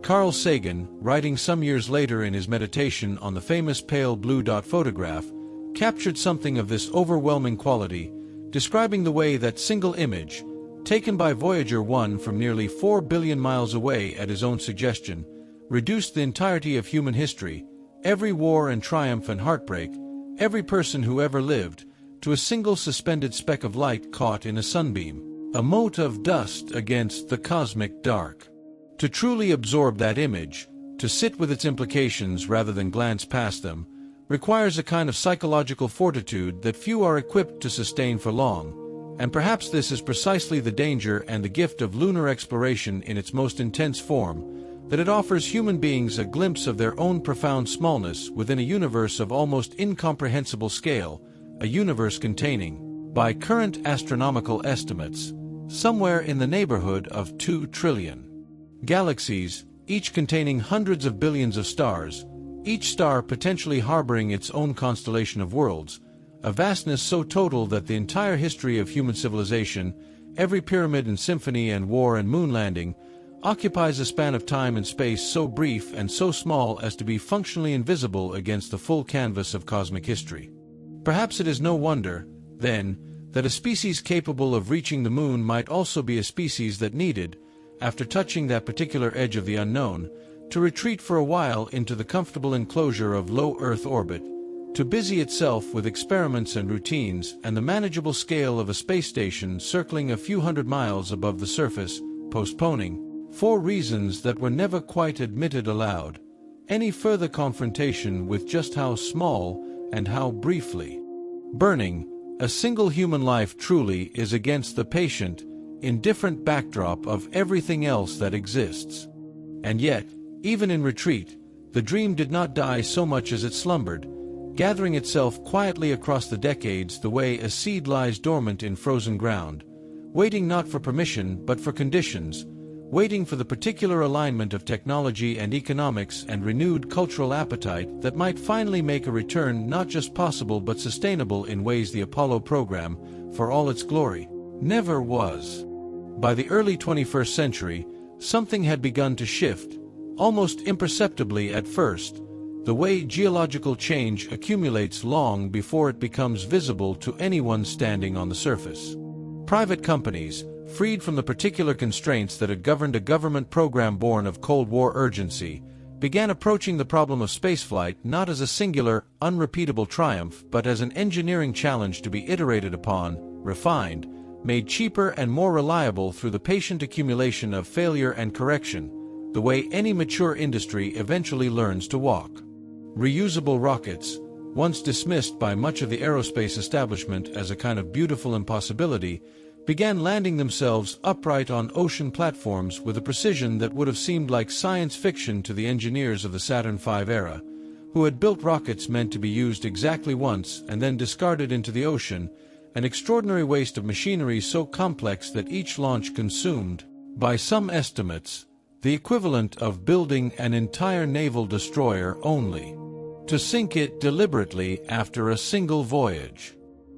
Carl Sagan, writing some years later in his meditation on the famous pale blue dot photograph, captured something of this overwhelming quality, describing the way that single image, taken by Voyager 1 from nearly 4 billion miles away at his own suggestion, reduced the entirety of human history, every war and triumph and heartbreak, every person who ever lived, to a single suspended speck of light caught in a sunbeam, a mote of dust against the cosmic dark. To truly absorb that image, to sit with its implications rather than glance past them, requires a kind of psychological fortitude that few are equipped to sustain for long, and perhaps this is precisely the danger and the gift of lunar exploration in its most intense form, that it offers human beings a glimpse of their own profound smallness within a universe of almost incomprehensible scale, a universe containing, by current astronomical estimates, somewhere in the neighborhood of 2 trillion galaxies, each containing hundreds of billions of stars, each star potentially harboring its own constellation of worlds, a vastness so total that the entire history of human civilization, every pyramid and symphony and war and moon landing, occupies a span of time and space so brief and so small as to be functionally invisible against the full canvas of cosmic history. Perhaps it is no wonder, then, that a species capable of reaching the moon might also be a species that needed, after touching that particular edge of the unknown, to retreat for a while into the comfortable enclosure of low Earth orbit, to busy itself with experiments and routines and the manageable scale of a space station circling a few hundred miles above the surface, postponing, for reasons that were never quite admitted aloud, any further confrontation with just how small and how briefly burning a single human life truly is against the patient, indifferent backdrop of everything else that exists. And yet, even in retreat, the dream did not die so much as it slumbered, gathering itself quietly across the decades the way a seed lies dormant in frozen ground, waiting not for permission but for conditions, waiting for the particular alignment of technology and economics and renewed cultural appetite that might finally make a return not just possible but sustainable in ways the Apollo program, for all its glory, never was. By the early 21st century, something had begun to shift, almost imperceptibly at first, the way geological change accumulates long before it becomes visible to anyone standing on the surface. Private companies, freed from the particular constraints that had governed a government program born of Cold War urgency, began approaching the problem of spaceflight not as a singular, unrepeatable triumph but as an engineering challenge to be iterated upon, refined, made cheaper and more reliable through the patient accumulation of failure and correction, the way any mature industry eventually learns to walk. Reusable rockets, once dismissed by much of the aerospace establishment as a kind of beautiful impossibility, began landing themselves upright on ocean platforms with a precision that would have seemed like science fiction to the engineers of the Saturn V era, who had built rockets meant to be used exactly once and then discarded into the ocean, an extraordinary waste of machinery so complex that each launch consumed, by some estimates, the equivalent of building an entire naval destroyer only to sink it deliberately after a single voyage.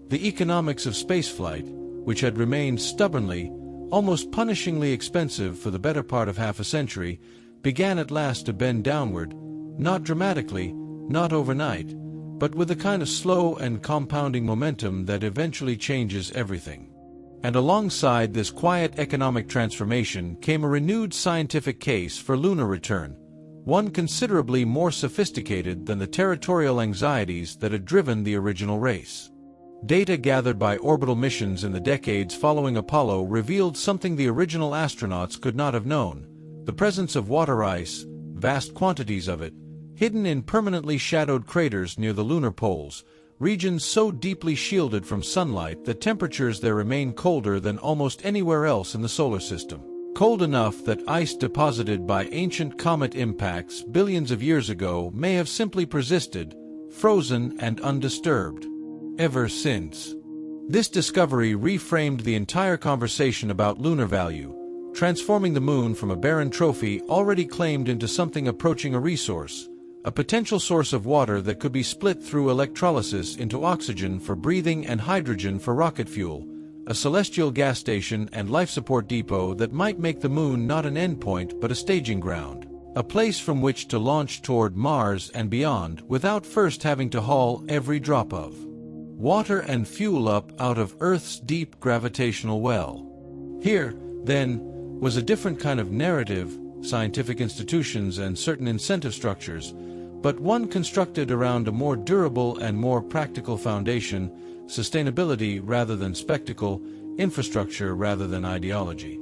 The economics of spaceflight, which had remained stubbornly, almost punishingly expensive for the better part of half a century, began at last to bend downward, not dramatically, not overnight, but with a kind of slow and compounding momentum that eventually changes everything. And alongside this quiet economic transformation came a renewed scientific case for lunar return, one considerably more sophisticated than the territorial anxieties that had driven the original race. Data gathered by orbital missions in the decades following Apollo revealed something the original astronauts could not have known: the presence of water ice, vast quantities of it, hidden in permanently shadowed craters near the lunar poles, regions so deeply shielded from sunlight that temperatures there remain colder than almost anywhere else in the solar system. Cold enough that ice deposited by ancient comet impacts billions of years ago may have simply persisted, frozen and undisturbed, ever since. This discovery reframed the entire conversation about lunar value, transforming the moon from a barren trophy already claimed into something approaching a resource, a potential source of water that could be split through electrolysis into oxygen for breathing and hydrogen for rocket fuel, a celestial gas station and life support depot that might make the moon not an endpoint but a staging ground, a place from which to launch toward Mars and beyond without first having to haul every drop of water and fuel up out of Earth's deep gravitational well. Here, then, was a different kind of narrative, scientific institutions and certain incentive structures, but one constructed around a more durable and more practical foundation, sustainability rather than spectacle, infrastructure rather than ideology.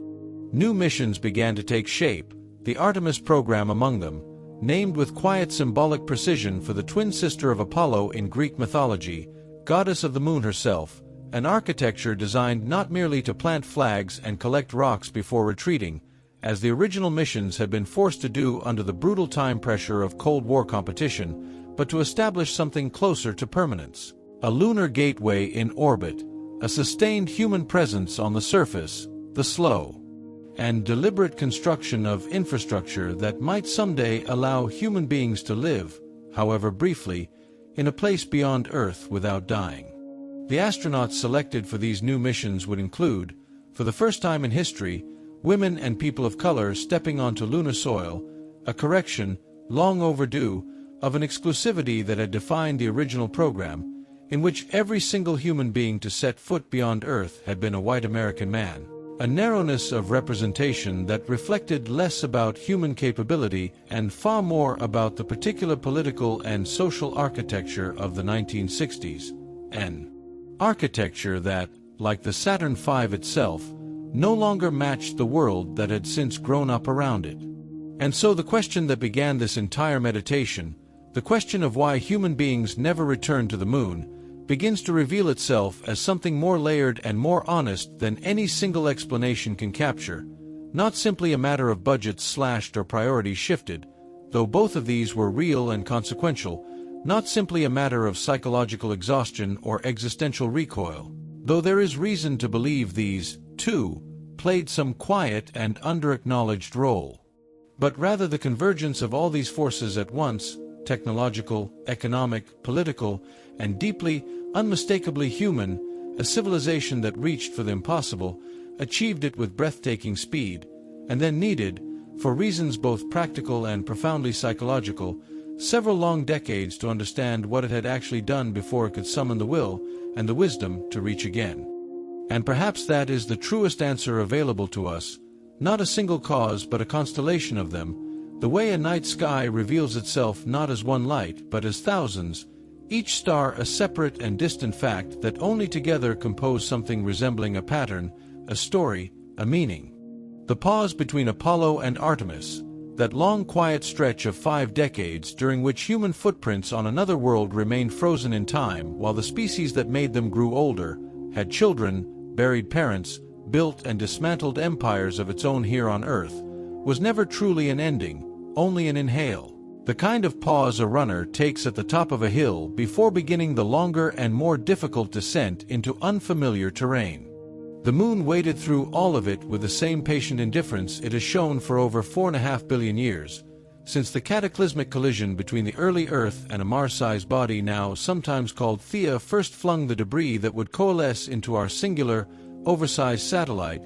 New missions began to take shape, the Artemis program among them, named with quiet symbolic precision for the twin sister of Apollo in Greek mythology, goddess of the moon herself, an architecture designed not merely to plant flags and collect rocks before retreating, as the original missions had been forced to do under the brutal time pressure of Cold War competition, but to establish something closer to permanence. A lunar gateway in orbit, a sustained human presence on the surface, the slow and deliberate construction of infrastructure that might someday allow human beings to live, however briefly, in a place beyond Earth without dying. The astronauts selected for these new missions would include, for the first time in history, women and people of color stepping onto lunar soil, a correction, long overdue, of an exclusivity that had defined the original program, in which every single human being to set foot beyond Earth had been a white American man. A narrowness of representation that reflected less about human capability and far more about the particular political and social architecture of the 1960s, an architecture that, like the Saturn V itself, no longer matched the world that had since grown up around it. And so the question that began this entire meditation, the question of why human beings never returned to the moon, begins to reveal itself as something more layered and more honest than any single explanation can capture, not simply a matter of budgets slashed or priorities shifted, though both of these were real and consequential, not simply a matter of psychological exhaustion or existential recoil, though there is reason to believe these, too, played some quiet and under-acknowledged role, but rather the convergence of all these forces at once, technological, economic, political, and deeply, unmistakably human, a civilization that reached for the impossible, achieved it with breathtaking speed, and then needed, for reasons both practical and profoundly psychological, several long decades to understand what it had actually done before it could summon the will and the wisdom to reach again. And perhaps that is the truest answer available to us, not a single cause but a constellation of them, the way a night sky reveals itself not as one light but as thousands, each star a separate and distant fact that only together compose something resembling a pattern, a story, a meaning. The pause between Apollo and Artemis, that long quiet stretch of 5 decades during which human footprints on another world remained frozen in time while the species that made them grew older, had children, buried parents, built and dismantled empires of its own here on Earth, was never truly an ending, only an inhale. The kind of pause a runner takes at the top of a hill before beginning the longer and more difficult descent into unfamiliar terrain. The moon waded through all of it with the same patient indifference it has shown for over 4.5 billion years, since the cataclysmic collision between the early Earth and a Mars-sized body now sometimes called Theia first flung the debris that would coalesce into our singular, oversized satellite,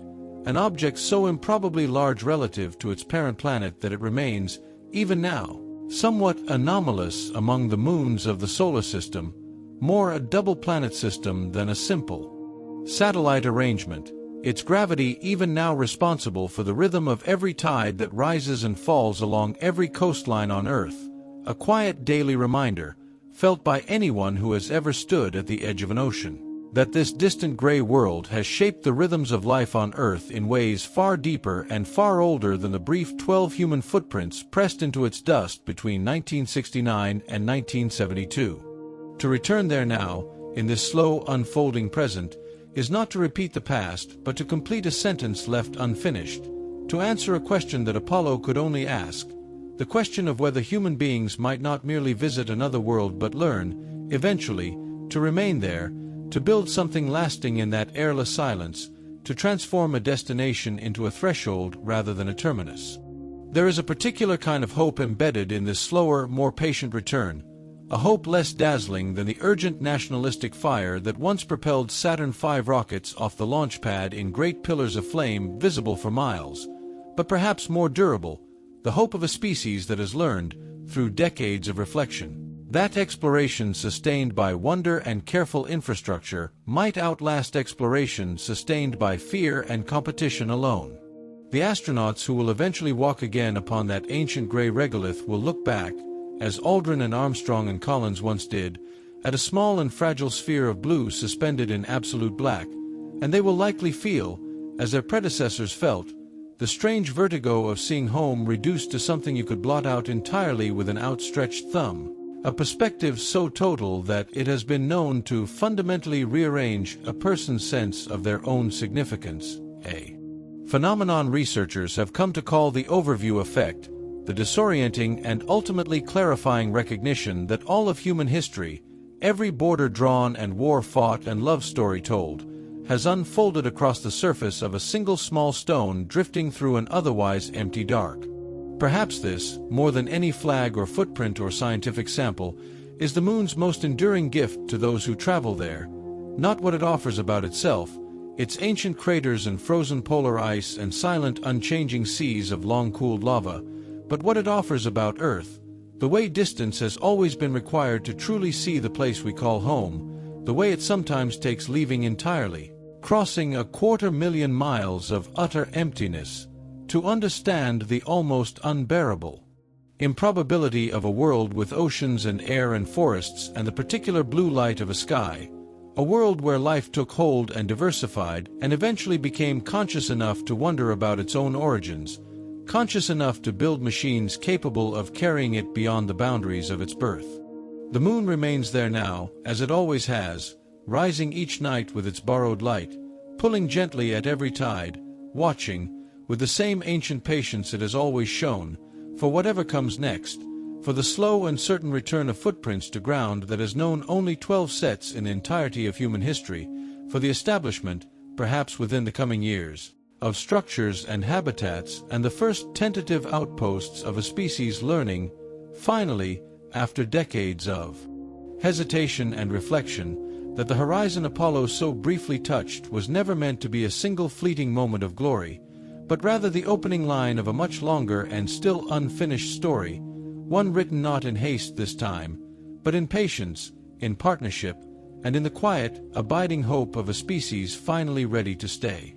an object so improbably large relative to its parent planet that it remains, even now, somewhat anomalous among the moons of the solar system, more a double planet system than a simple satellite arrangement, its gravity even now responsible for the rhythm of every tide that rises and falls along every coastline on Earth, a quiet daily reminder, felt by anyone who has ever stood at the edge of an ocean, that this distant gray world has shaped the rhythms of life on Earth in ways far deeper and far older than the brief 12 human footprints pressed into its dust between 1969 and 1972. To return there now, in this slow unfolding present, is not to repeat the past, but to complete a sentence left unfinished, to answer a question that Apollo could only ask, the question of whether human beings might not merely visit another world but learn, eventually, to remain there, to build something lasting in that airless silence, to transform a destination into a threshold rather than a terminus. There is a particular kind of hope embedded in this slower, more patient return, a hope less dazzling than the urgent nationalistic fire that once propelled Saturn V rockets off the launch pad in great pillars of flame visible for miles, but perhaps more durable, the hope of a species that has learned, through decades of reflection, that exploration sustained by wonder and careful infrastructure might outlast exploration sustained by fear and competition alone. The astronauts who will eventually walk again upon that ancient gray regolith will look back, as Aldrin and Armstrong and Collins once did, at a small and fragile sphere of blue suspended in absolute black, and they will likely feel, as their predecessors felt, the strange vertigo of seeing home reduced to something you could blot out entirely with an outstretched thumb, a perspective so total that it has been known to fundamentally rearrange a person's sense of their own significance, a phenomenon researchers have come to call the overview effect, the disorienting and ultimately clarifying recognition that all of human history, every border drawn and war fought and love story told, has unfolded across the surface of a single small stone drifting through an otherwise empty dark. Perhaps this, more than any flag or footprint or scientific sample, is the moon's most enduring gift to those who travel there, not what it offers about itself, its ancient craters and frozen polar ice and silent unchanging seas of long-cooled lava, but what it offers about Earth, the way distance has always been required to truly see the place we call home, the way it sometimes takes leaving entirely, crossing 250,000 miles of utter emptiness, to understand the almost unbearable improbability of a world with oceans and air and forests and the particular blue light of a sky, a world where life took hold and diversified and eventually became conscious enough to wonder about its own origins, conscious enough to build machines capable of carrying it beyond the boundaries of its birth. The moon remains there now, as it always has, rising each night with its borrowed light, pulling gently at every tide, watching, with the same ancient patience it has always shown, for whatever comes next, for the slow and certain return of footprints to ground that has known only 12 sets in the entirety of human history, for the establishment, perhaps within the coming years, of structures and habitats and the first tentative outposts of a species learning, finally, after decades of hesitation and reflection, that the horizon Apollo so briefly touched was never meant to be a single fleeting moment of glory, but rather the opening line of a much longer and still unfinished story, one written not in haste this time, but in patience, in partnership, and in the quiet, abiding hope of a species finally ready to stay.